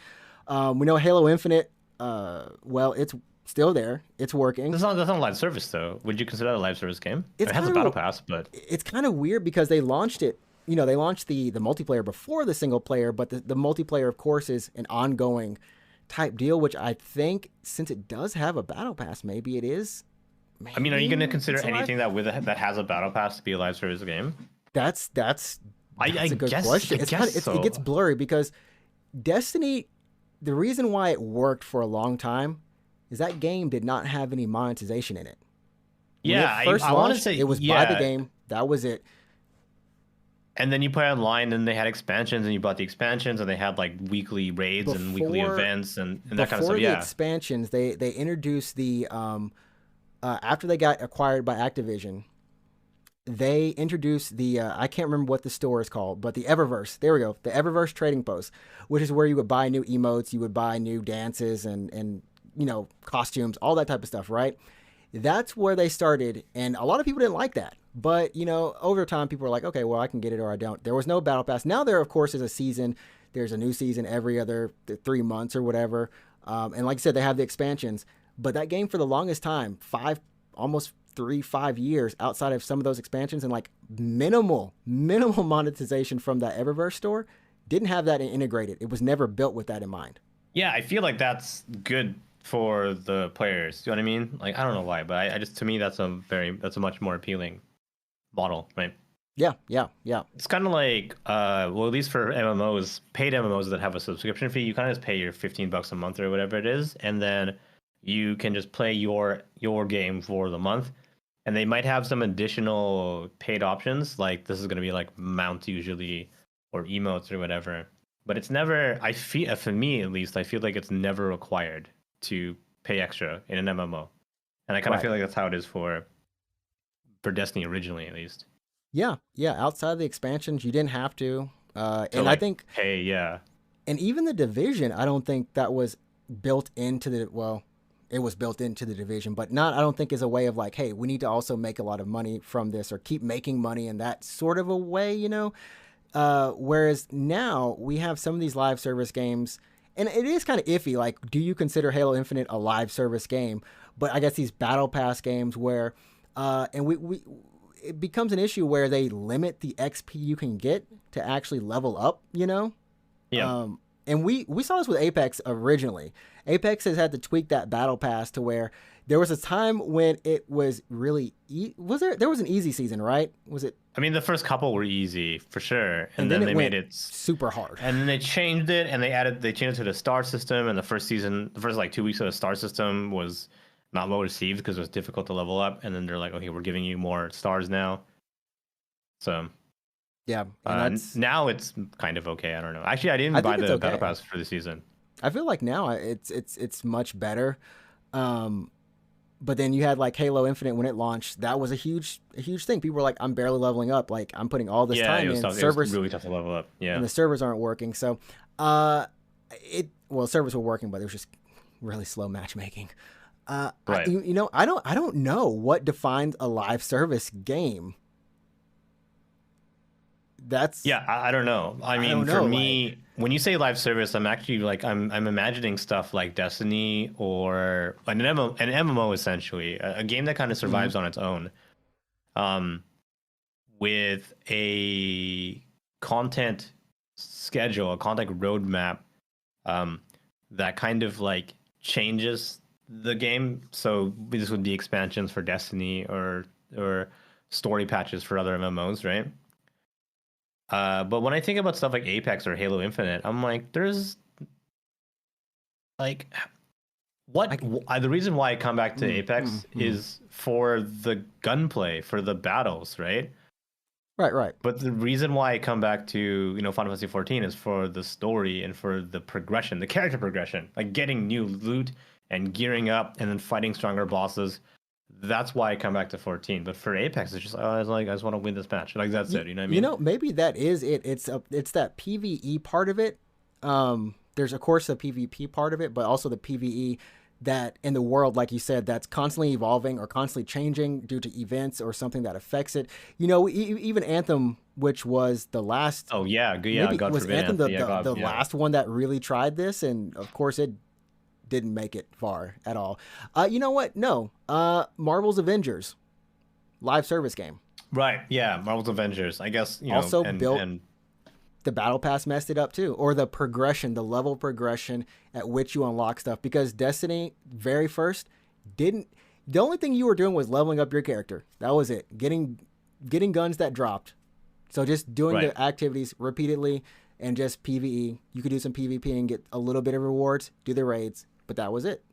We know Halo Infinite, well, it's still there. It's working. That's not a live service, though. Would you consider that a live service game? It has a battle pass, but it's kind of weird because they launched it. They launched the multiplayer before the single player, but the multiplayer, of course, is an ongoing type deal, which I think, since it does have a battle pass, maybe it is. I mean, are you going to consider anything that has a battle pass to be a live service game? That's a good question. It gets blurry because Destiny, the reason why it worked for a long time is that game did not have any monetization in it. Yeah, I want to say it was buy the game. That was it. And then you play online, and they had expansions, and you bought the expansions, and they had like weekly raids and weekly events and that kind of stuff. Before the expansions, they introduced the after they got acquired by Activision, they introduced the I can't remember what the store is called, but the Eververse. There we go, the Eververse trading post, which is where you would buy new emotes, you would buy new dances and costumes, all that type of stuff, right? That's where they started, and a lot of people didn't like that. But, over time, people were like, okay, well, I can get it or I don't. There was no battle pass. Now there, of course, is a season. There's a new season every other 3 months or whatever. And like I said, they have the expansions. But that game, for the longest time, 5 years outside of some of those expansions and like minimal monetization from that Eververse store, didn't have that integrated. It was never built with that in mind. Yeah, I feel like that's good for the players. Do you know what I mean? Like, I don't know why, but I just, to me, that's a much more appealing model, right? Yeah. It's kind of like, well, at least for MMOs, paid MMOs that have a subscription fee, you kind of just pay your $15 a month or whatever it is, and then you can just play your game for the month. And they might have some additional paid options, like this is going to be like mounts usually, or emotes or whatever. But it's never, I feel, for me at least, I feel like it's never required to pay extra in an MMO. And I kind of feel like that's how it is for Destiny originally, at least. Yeah. Outside of the expansions, you didn't have to. And like, I think, hey, yeah. And even the Division, I don't think that was built into the, well, it was built into the Division, but I don't think is a way of like, hey, we need to also make a lot of money from this or keep making money in that sort of a way, whereas now we have some of these live service games, and it is kind of iffy. Like, do you consider Halo Infinite a live service game? But I guess these battle pass games where, and it becomes an issue where they limit the XP you can get to actually level up, Yeah. And we saw this with Apex originally. Apex has had to tweak that battle pass to where there was a time when it was really there was an easy season, right? Was it? I mean, the first couple were easy for sure, and then they made it super hard. And then they changed it, and they changed it to the star system. And the first like 2 weeks of the star system was not well received because it was difficult to level up. And then they're like, okay, we're giving you more stars now. So yeah, now it's kind of okay. I don't know. Actually, I didn't buy the battle pass for the season. I feel like now it's much better. But then you had like Halo Infinite when it launched. That was a huge thing. People were like, I'm barely leveling up. Like I'm putting all this Yeah, time in. it was Servers really tough to level up. and Yeah. the servers aren't working. So, uh, servers were working, but it was just really slow matchmaking. Right. I don't know what defines a live service game. That's Yeah, I don't know. I I mean, don't for know. Like, me, when you say live service, I'm actually like I'm imagining stuff like Destiny or an MMO essentially, a game that kind of mhm. survives on its own, um, with a content schedule, a content roadmap, um, that kind of like changes the game. So this would be expansions for Destiny or story patches for other MMOs, right? But when I think about stuff like Apex or Halo Infinite, I'm like, there's like I the reason why I come back to mm, mm, Apex mm. is for the gunplay, for the battles, right? Right, right. But the reason why I come back to Final Fantasy 14 is for the story and for the progression, the character progression, like getting new loot and gearing up and then fighting stronger bosses. That's why I come back to 14. But for Apex, it's just I just want to win this match. Like that's it. You know what I mean? Maybe that is it. It's that PVE part of it. There's of course the PvP part of it, but also the PVE that in the world, like you said, that's constantly evolving or constantly changing due to events or something that affects it. Even Anthem, which was the last, Oh yeah, yeah. maybe God was forbid, Anthem Anthem. Yeah, the God, yeah. last one that really tried this, and of course it didn't make it far at all. You know what? No. Marvel's Avengers live service game Right. Yeah. Marvel's Avengers. I guess also built and the battle pass messed it up too, or the progression, the level progression at which you unlock stuff. Because Destiny, very first, didn't. The only thing you were doing was leveling up your character. That was it. Getting guns that dropped. So just doing right. the activities repeatedly and just PVE. You could do some PvP and get a little bit of rewards, do the raids, but that was it.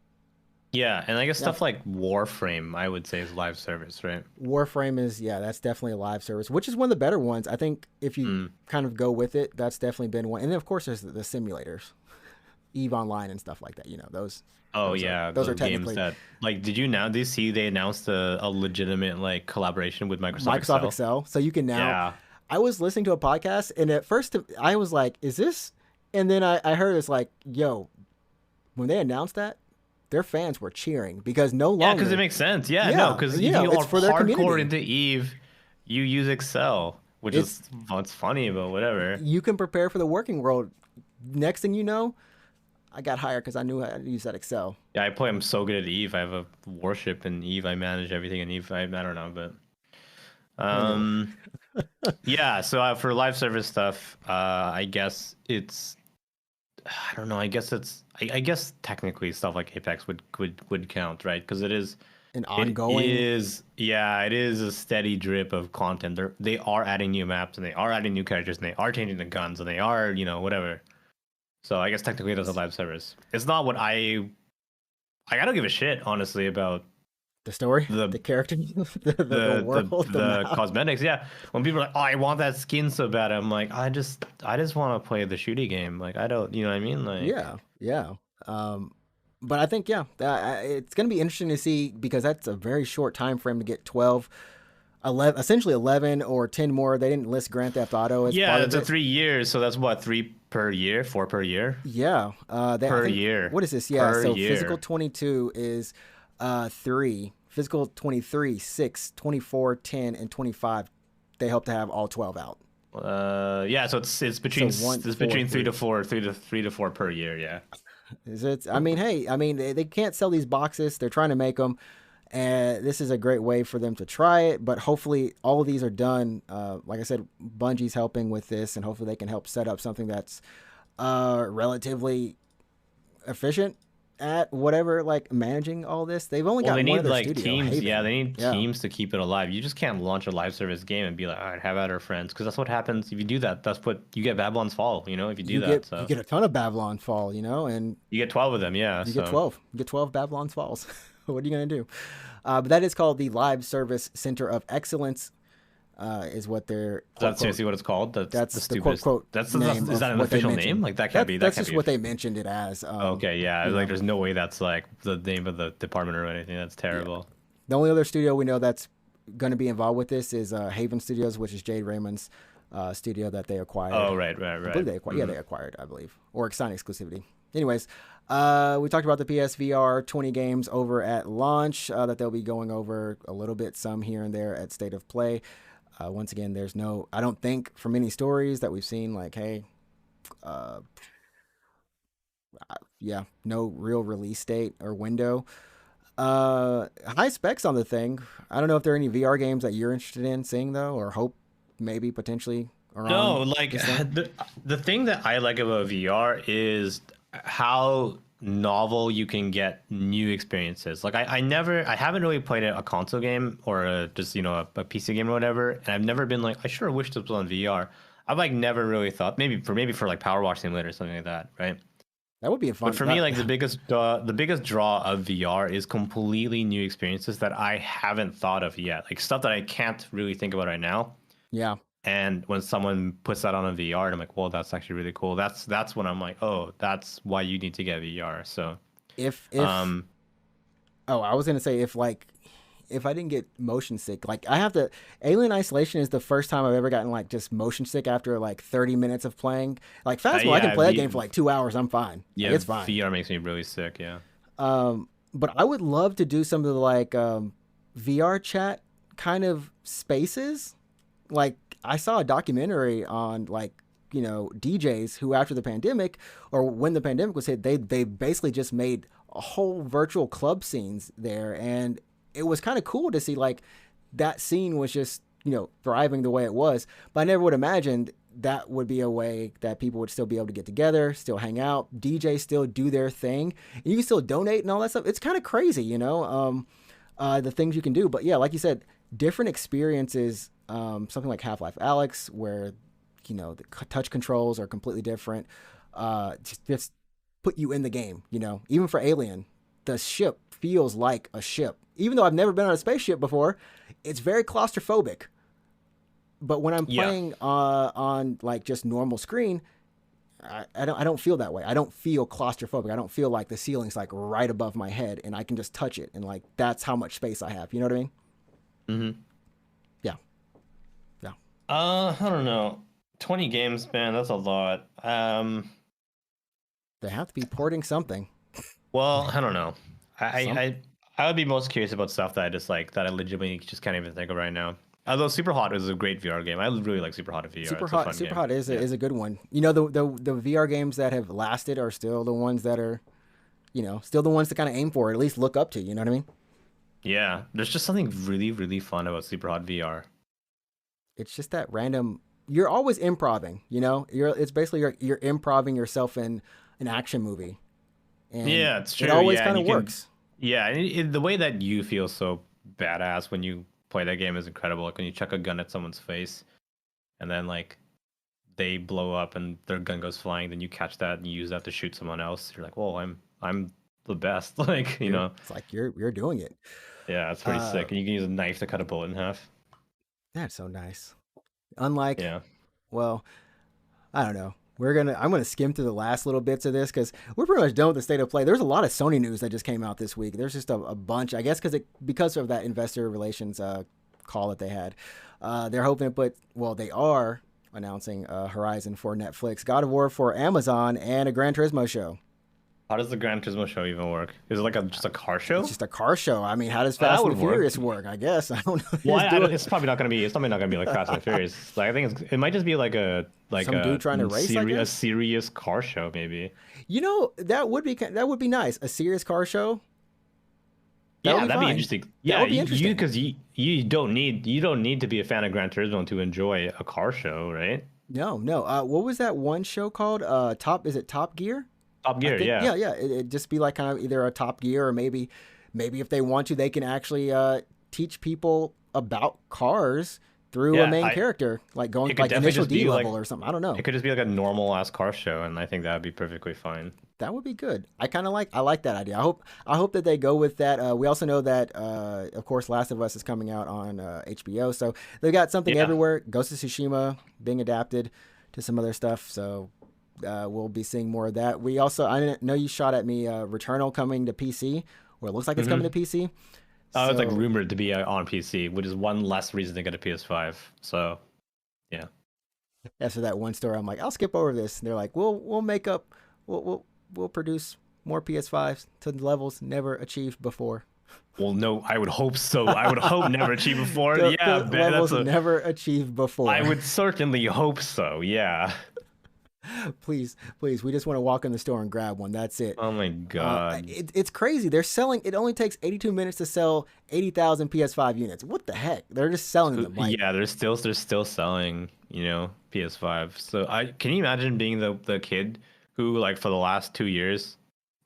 Yeah, and I guess Yeah. stuff like Warframe, I would say, is live service, right? Warframe is, yeah, that's definitely a live service, which is one of the better ones. I think if you Mm. kind of go with it, that's definitely been one. And then of course there's the simulators, Eve Online and stuff like that. Oh Those are yeah, those are those games technically that like did you see they announced a legitimate like collaboration with Microsoft Microsoft Excel? Excel. So you can now. Yeah. I was listening to a podcast, and at first I was like, "Is this?" And then I heard it's like, "Yo," when they announced that, their fans were cheering because no Yeah, because it longer, makes sense. Yeah, no, yeah, because if you it's are for their hardcore community. into Eve, you use Excel, which It's is what's funny, but whatever. You can prepare for the working world. Next thing you know, I got hired because I knew how to use that Excel. Yeah, I'm so good at Eve. I have a warship in Eve. I manage everything in Eve. I don't know, but Anyway, um, yeah. So for live service stuff, I guess it's I don't know. I guess I guess technically stuff like Apex would count, right? Because an it ongoing. is yeah, it is a steady drip of content. They are adding new maps and they are adding new characters and they are changing the guns and they are whatever. So I guess technically that's a live service. It's not what I don't give a shit honestly about The story, the the character, the world, the the map. cosmetics. Yeah, when people are like, "Oh, I want that skin so bad," I'm like, I just want to play the shooty game. Like I don't, you know what I mean? Like Yeah, yeah. But I think it's going to be interesting to see because that's a very short time frame to get 12, 11, essentially 11 or 10 more. They didn't list Grand Theft Auto as yeah, part of it's a it. 3 years, so that's what 3 per year, 4 per year, Yeah. I per think year, what is this? Yeah. per So physical year. 22 is 3, physical 23, 6, 24, 10, and 25. They hope to have all 12 out. Yeah, so So one, it's four, between three to three. four, three to four per year. Yeah. Is it? I mean, hey, I mean, they can't sell these boxes. They're trying to make them. And this is a great way for them to try it. But hopefully, all of these are done. Like I said, Bungie's helping with this, and hopefully, they can help set up something that's relatively efficient at whatever, like managing all this. They've only Well, got they one need other like studio, teams. Yeah, Haven. they need Yeah, teams to keep it alive. You just can't launch a live service game and be like, all right, have at our friends, because that's what happens if you do that. That's what you get Babylon's Fall. If you do that, you so get a ton of Babylon Fall, and you get 12 of them. Yeah, you get so 12. You get 12 Babylon's Falls. What are you gonna do? But that is called the Live Service Center of Excellence. is what they're Is quote that quote. seriously what it's called? That's the That's the quote stupidest. quote That's name is of that an what they official name? mentioned. Like that can't be. That That's can't just be. what they mentioned it as. Okay, yeah. You Like, know, there's no way that's like the name of the department or anything. That's yeah. terrible. The only other studio we know that's going to be involved with this is Haven Studios, which is Jade Raymond's studio that they acquired. Oh, right, right, I believe right. they acquired. Yeah, Hmm. they acquired. I believe or signed exclusivity. Anyways, we talked about the PSVR 20 games over at launch that they'll be going over a little bit, some here and there at State of Play. Once again, there's no, I don't think from any stories that we've seen, like, hey, uh, yeah, no real release date or window. High specs on the thing. I don't know if there are any VR games that you're interested in seeing though, or hope maybe potentially are No, on like this thing. the thing that I like about VR is how novel you can get new experiences. Like I haven't really played a console game or just a PC game or whatever, and I've never been like I sure wish this was on VR. I've like never really thought maybe for like Power Wash Simulator or something like that, right? That would be a But fun. for me, like the biggest draw of VR is completely new experiences that I haven't thought of yet, like stuff that I can't really think about right now. Yeah. And when someone puts that on a VR, and I'm like, well, that's actually really cool. That's when I'm like, oh, that's why you need to get VR. So, If um, oh, I was gonna say if I didn't get motion sick, like I have to. Alien Isolation is the first time I've ever gotten like just motion sick after like 30 minutes of playing. Like Phasmo, I can yeah, play that game for like 2 hours. I'm fine. Like yeah, it's fine. VR makes me really sick. Yeah. But I would love to do some of the like VR chat kind of spaces. Like I saw a documentary on like DJs who after the pandemic or when the pandemic was hit, they basically just made a whole virtual club scenes there, and it was kind of cool to see like that scene was just thriving the way it was. But I never would have imagined that would be a way that people would still be able to get together, still hang out, DJs still do their thing, and you can still donate and all that stuff. It's kind of crazy. The things you can do. But yeah, like you said, different experiences. Something like Half-Life Alyx, where the touch controls are completely different. Just put you in the game. Even for Alien, the ship feels like a ship. Even though I've never been on a spaceship before, it's very claustrophobic. But when I'm Yeah. playing on like just normal screen, I don't feel that way. I don't feel claustrophobic. I don't feel like the ceiling's like right above my head and I can just touch it and like that's how much space I have. You know what I mean? Mm-hmm. Yeah. Yeah. I don't know. 20 games, man, that's a lot. They have to be porting something. Well, I don't know. I Some I I would be most curious about stuff that I just like that I legitimately just can't even think of right now. Although Super Hot is a great VR game. I really like Super Hot in VR. Super It's a Hot. fun Super game. Hot is Yeah. is a good one. The VR games that have lasted are still the ones that are still the ones to kind of aim for, or at least look up to. You know what I mean? Yeah. There's just something really, really fun about Super Hot VR. It's just that random. You're always improving. It's basically you're improving yourself in an action movie, and Yeah, it's it true. always Yeah, and kind you of can. works. Yeah, and the way that you feel so badass when you play that game is incredible. Like when you chuck a gun at someone's face, and then like they blow up and their gun goes flying, then you catch that and you use that to shoot someone else. You're like, whoa, I'm the best. Like It's like you're doing it. yeah, it's pretty Uh, sick. And you can use a knife to cut a bullet in half. that's so nice. Unlike, Yeah. well, I don't know. I'm gonna skim through the last little bits of this because we're pretty much done with the state of play. There's a lot of Sony news that just came out this week. There's just a bunch, I guess, because of that investor relations call that they had. They're hoping to they are announcing Horizon for Netflix, God of War for Amazon, and a Gran Turismo show. How does the Gran Turismo show even work? Is it like just a car It's show? just a car show. I mean, how does Oh, that Fast and would the work. Furious work? I guess I don't know. Well, Just do it. it's probably not gonna be. It's probably not gonna be like Fast and Furious. Like I think it might just be like Some dude trying to race, I a guess. serious car show maybe. That would be nice. A serious car show. That would Yeah, be that'd be fine. interesting. That Yeah, would be you interesting. because you don't need to be a fan of Gran Turismo to enjoy a car show, right? No, no. What was that one show called? Is it Top Gear? Top I Gear, think. yeah. Yeah, yeah. It'd just be like kind of either a Top Gear or maybe if they want to, they can actually teach people about cars through a Yeah, main I character, like going it could like definitely initial just be D like level or something. I don't know. it could just be like a normal ass car show, and I think that would be perfectly fine. That would be good. I like that idea. I hope that they go with that. We also know that of course Last of Us is coming out on HBO, so they've got something Yeah. everywhere. Ghost of Tsushima being adapted to some other stuff, so we'll be seeing more of that. We also I didn't know you shot at me Returnal coming to PC, or it looks like it's coming to Hmm. PC. It's like So rumored to be on PC, which is one less reason to get a PS5. So yeah. after that one story, I'm like, I'll skip over this. And they're like, we'll make up, we'll produce more PS5s to the levels never achieved before. Well, no, I would hope so. I would hope never achieve before. Yeah, The man, levels never achieved I before. would certainly hope so. Yeah. Please, please, we just want to walk in the store and grab one. That's it. Oh my god. It's crazy. They're selling. It only takes 82 minutes to sell 80,000 PS5 units. What the heck? They're just selling them. Like, Yeah, they're still selling, PS5. So I can you imagine being the kid who like for the last 2 years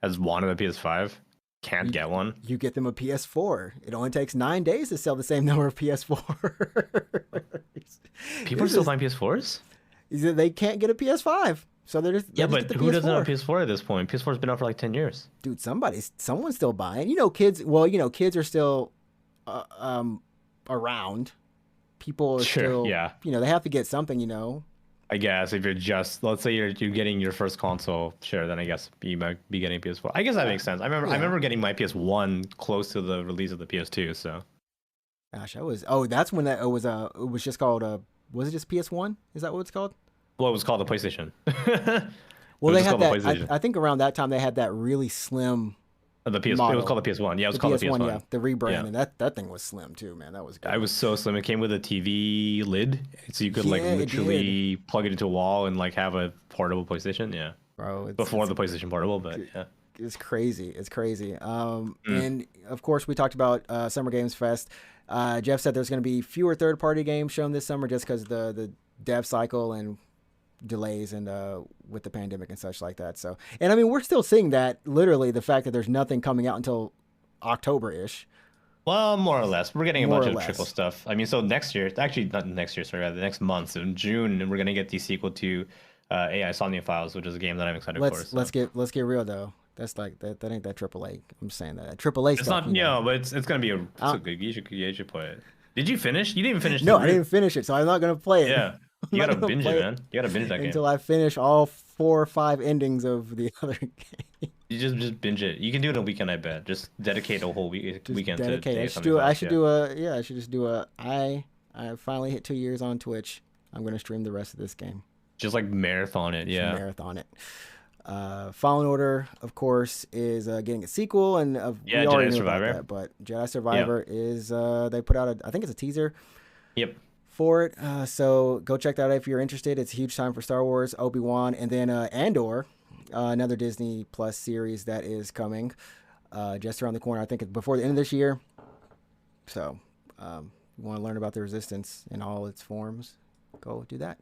has wanted a PS5, can't you, get one. you get them a PS4. It only takes 9 days to sell the same number of PS4s. People are This still is buying PS4s? they can't get a PS5, so Yeah, they just get but the who doesn't have a PS4. PS4 at this point? PS4's been out for like 10 years. Dude, someone's still buying. You know, kids. Well, you know, kids are still around. People are Sure, still, yeah. they have to get something. You know, I guess if you're just let's say you're getting your first console, sure, then I guess you might be getting PS4. I guess that makes sense. I yeah. remember getting my PS1 close to the release of the PS2, so Gosh, I was. Oh, that's when that it was just called was it just PS1? Is that what it's called? well, it was called the PlayStation. It Well, was they just had called the that. PlayStation. I think around that time they had that really slim It was model. called the PS1. Yeah, it was The called the PS1, yeah, PS1. the rebrand, Yeah. and that thing was slim too, man. That was good. I was so slim. It came with a TV lid, so you could like Yeah, it did, literally plug it into a wall and like have a portable PlayStation. Yeah, bro. before the PlayStation Portable, but yeah. It's crazy. It's crazy. Mm. And of course, we talked about Summer Games Fest. Jeff said there's going to be fewer third-party games shown this summer just because the dev cycle and delays and with the pandemic and such like that. So, and I mean, we're still seeing that. Literally, the fact that there's nothing coming out until October-ish, Well, more or less. We're getting a more bunch or of less. trickle stuff. I mean, so next year, actually not next year, sorry, rather next month, so in June, we're gonna get the sequel to AI Sonya Files, which is a game that I'm excited for. So. Let's get real though. That's like that ain't that AAA. I'm just saying that AAA It's stuff. not, but it's gonna be Uh, so good. You should play it. Did you finish? You didn't even finish no, the I didn't finish it, so I'm not gonna play it. Yeah, I'm you not gotta gonna binge play it, man. You gotta binge that game. until I finish all 4 or 5 endings of the other game. You just binge it. You can do it in a weekend, I bet. Just dedicate a whole weekend to Dedicate. AI I should Sonya do. I Files. should Yeah. do a. Yeah, I should just do a. I finally hit 2 years on Twitch. I'm gonna stream the rest of this game. Just like marathon it. Just Yeah. marathon it. Fallen Order, of course, is getting a sequel, and Yeah, we already Jedi knew about Survivor. that. But Jedi Survivor is they put out I think it's a teaser Yep. for it. So go check that out if you're interested. It's a huge time for Star Wars, Obi-Wan, and then Andor, another Disney Plus series that is coming just around the corner. I think it's before the end of this year. So you want to learn about the Resistance in all its forms, go do that.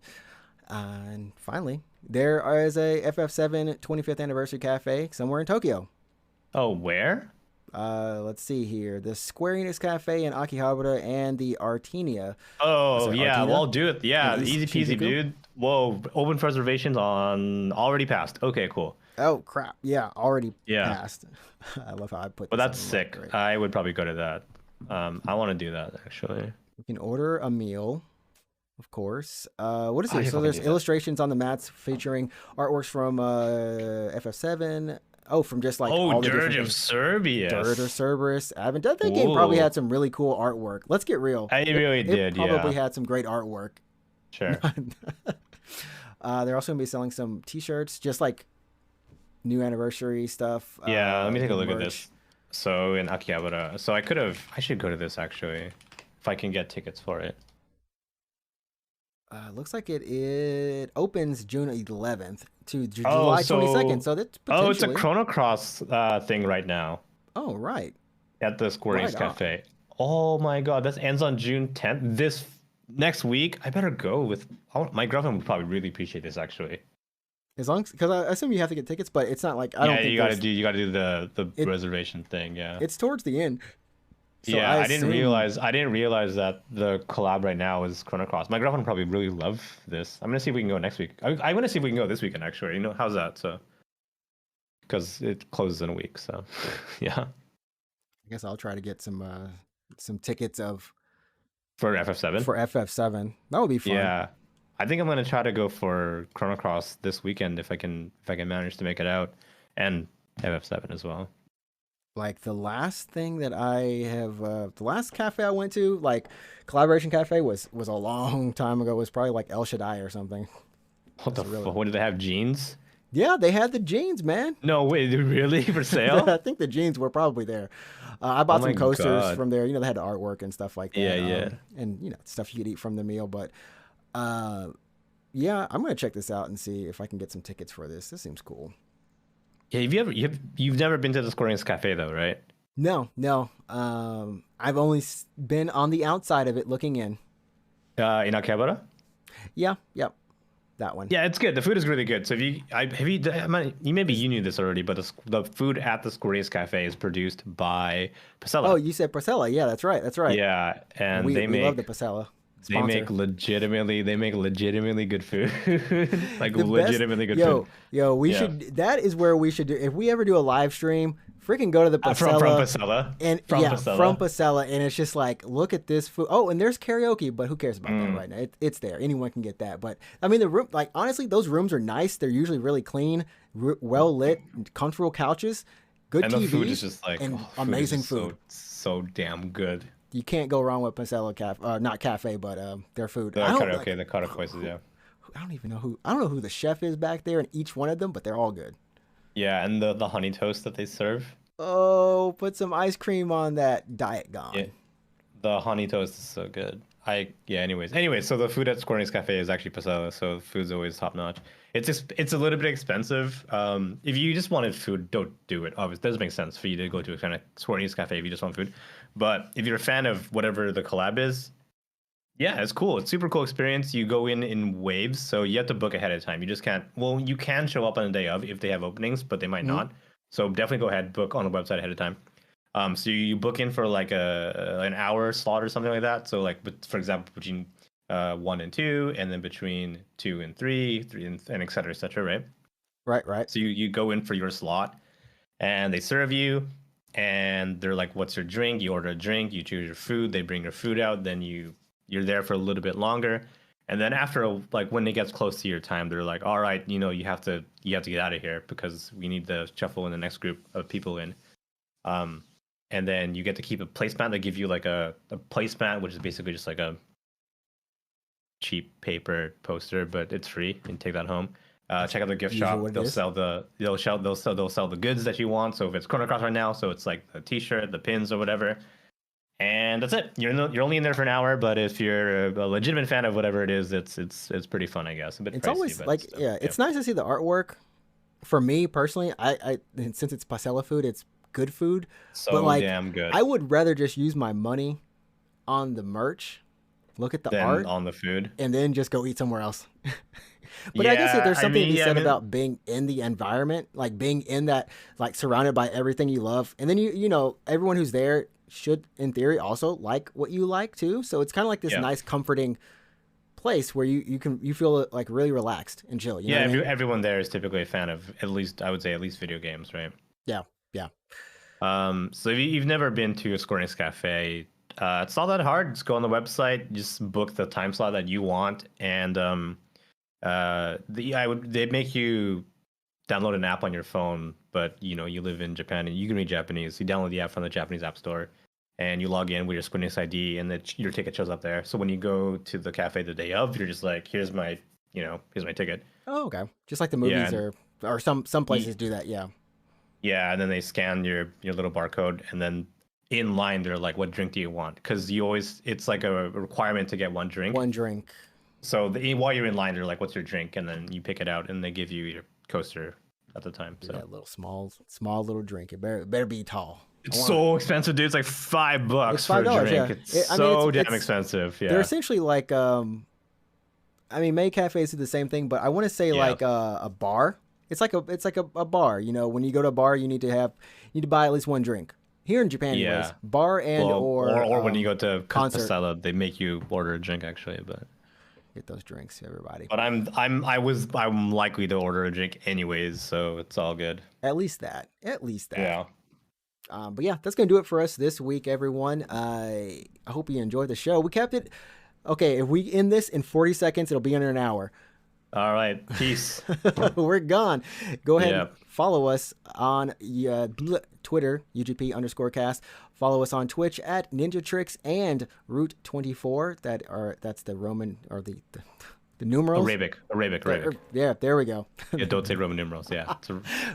And finally, there is a FF7 25th anniversary cafe somewhere in Tokyo. Oh, where? Let's see here. The Square Enix Cafe in Akihabara and the Artenia. Oh, yeah. Artina? Well, do it. Yeah, In East easy peasy, Shinjuku? dude. Whoa, open for reservations on already passed. Okay, cool. Oh, crap. Yeah, already Yeah. passed. I love how I put Well, this that's on the sick. record. I would probably go to that. I want to do that actually. You can order a meal, of course. What is Oh, here? yeah, So fucking there's do that. illustrations on the mats featuring artworks from FF7. Oh, from just like Oh, all the Dirge different of things. Cerberus. Dirt or Cerberus. That game probably Ooh. had some really cool artwork. Let's get real. I really It did, probably yeah. had some great artwork. Sure. They're also going to be selling some t-shirts, just like new anniversary stuff. Yeah, let me take a look at merch. this. So in Akihabara. So I should go to this actually. If I can get tickets for it. Looks like it opens June 11th to Oh, July so- 22nd. So that's potentially. Oh, it's a Chrono Cross thing right now Oh, right. at the Square Enix Right on. Cafe. Oh my god, this ends on June 10th. This next week, I better go with. My girlfriend would probably really appreciate this actually. As long as, because I assume you have to get tickets, but it's not like I don't Yeah, think you gotta do the It- reservation thing. Yeah. it's towards the end. So Yeah, I didn't assume- realize that the collab right now is Chrono Cross. My girlfriend would probably really love this. I'm gonna see if we can go next week. I'm gonna see if we can go this weekend actually. How's that? So because it closes in a week. So, yeah, I guess I'll try to get some tickets of for FF7. for FF7. That would be fun. Yeah, I think I'm gonna try to go for Chrono Cross this weekend if I can manage to make it out, and FF7 as well. Like the last thing that I have, the last cafe I went to, like collaboration cafe, was a long time ago. It was probably like El Shaddai or something. What the fuck? What did they have? Jeans? Yeah, they had the jeans, man. No, wait, really for sale? I think the jeans were probably there. I Oh bought my some coasters god. from there. You know, they had the artwork and stuff like Yeah, that. yeah. And you know, stuff you could eat from the meal. But uh, yeah, I'm gonna check this out and see if I can get some tickets for this. This seems cool. Yeah, you've never been to the Square Enix Cafe though, right? No, no. I've only been on the outside of it, looking in. In Akihabara? Yeah, yep, that one. Yeah, it's good. The food is really good. So if you, have you, maybe Is- you knew this already, but the food at the Square Enix Cafe is produced by Oh, Pasella. you said Porcella. Yeah, that's right. That's right. Yeah, and We love the Porcella sponsor. they make legitimately good food, like The best. legitimately good food. Yo, we Yeah, should. That is where we should do. If we ever do a live stream, freaking go to the from Porcella. Pasella, And from yeah, from Pasella. Pasella, and it's just like, look at this food. Oh, and there's karaoke, but who cares about that Mm. right now? It's there. Anyone can get that. But I mean, the room, like honestly, those rooms are nice. They're usually really clean, well lit, comfortable couches, good And the TV, food is just like and food is amazing just food. so damn good. You can't go wrong with Pasella Cafe, not cafe, but their food. The I don't karaoke, like. the karaoke places, yeah. I don't even know who. I don't know who the chef is back there in each one of them, but they're all good. Yeah, and the honey toast that they serve. Oh, put some ice cream on that Diet Gone. Yeah, the honey toast is so good. Yeah. Anyways, so the food at Square Enix Cafe is actually pasella, so food's always top notch. It's a little bit expensive. If you just wanted food, don't do it. Obviously, it doesn't make sense for you to go to a kind of Square Enix Cafe if you just want food. But if you're a fan of whatever the collab is, yeah, it's cool. It's super cool experience. You go in waves, so you have to book ahead of time. You just can't. Well, you can show up on the day of if they have openings, but they might Mhm. not. So definitely go ahead, book on the website ahead of time. So you book in for like an hour slot or something like that. So like, for example, between 1 and 2, and then between 2 and 3, and et cetera, right? Right, right. So you go in for your slot, and they serve you, and they're like, "What's your drink?" You order a drink, you choose your food, they bring your food out, then you're there for a little bit longer, and then after like when it gets close to your time, they're like, "All right, you have to get out of here because we need to shuffle in the next group of people in." And then you get to keep a placemat. They give you like a placemat, which is basically just like a cheap paper poster, but it's free. You can take that home. Check out the gift Usually shop. what it They'll is. sell they'll sell the goods that you want. So if it's Chrono Cross right now, so it's like the T-shirt, the pins, or whatever. And that's it. You're only in there for an hour, but if you're a legitimate fan of whatever it is, it's pretty fun, I guess. A bit It's pricey, always but like, still, yeah, it's nice to see the artwork. For me personally, I and since it's Pasella food, it's good food. so But like, damn good. I would rather just use my money on the merch, look at the Than art, on the food. and then just go eat somewhere else. But I guess that Yeah, there's something to be said I mean, about being in the environment, like being in that, like surrounded by everything you love, and then you know everyone who's there should, in theory, also like what you like too. So it's kind of like this yeah. nice, comforting place where you feel like really relaxed and chill. You know what I mean? Everyone there is typically a fan of at least, I would say, at least video games, right? Yeah, yeah. So if you've never been to a Square Enix Cafe, it's not that hard. Just go on the website, just book the time slot that you want, and they make you download an app on your phone, but you live in Japan and you can read Japanese. You download the app from the Japanese app store, and you log in with your Square Enix ID, and your ticket shows up there. So when you go to the cafe the day of, you're just like, here's my ticket. Oh, okay. Just like the Yeah, movies or some places do that. Yeah. yeah, and then they scan your little barcode, and then in line they're like, "What drink do you want?" Because it's like a requirement to get one drink. One drink. So while you're in line, they're like, "What's your drink?" And then you pick it out, and they give you your coaster at the time. So That little small little drink. It better be tall. it's so expensive, dude. It's like $5 It's for a $5. drink. Yeah. It's so damn expensive. They're Yeah, essentially like I mean, many cafes do the same thing, but I want to say yeah, like a bar. It's like a bar. You know, when you go to a bar, you need to buy at least one drink. Here in Japan, anyways, yeah. bar and Well, or when you go to concert. Pasella, they make you order a drink actually, but Get those drinks, everybody. But I'm likely to order a drink anyways, so it's all good. At least that. At least that. Yeah. But yeah, that's gonna do it for us this week, everyone. I hope you enjoyed the show. We kept it. Okay, if we end this in 40 seconds, it'll be under an hour. All right. Peace. We're gone. Go ahead and Yep. follow us on Twitter, UGP_cast. Follow us on Twitch at NinjaTrixta and Root24. That's the Roman or the numerals. Arabic. Yeah, there we go. Yeah, don't say Roman numerals. Yeah.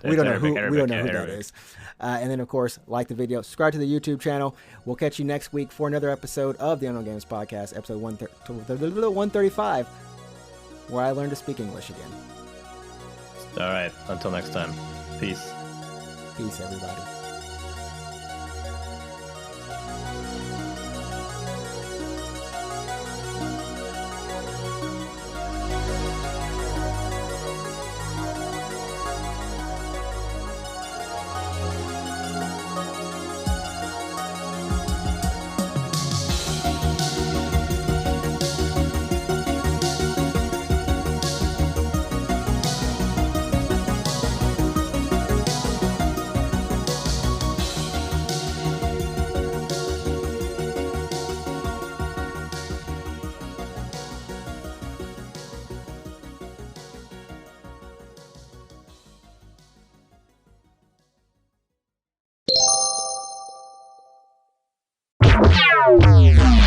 We don't know who that is. And then, of course, like the video, subscribe to the YouTube channel. We'll catch you next week for another episode of the Unknown Games Podcast, episode 135, where I learned to speak English again. All right. Until next time. Peace. Peace, everybody. Wow.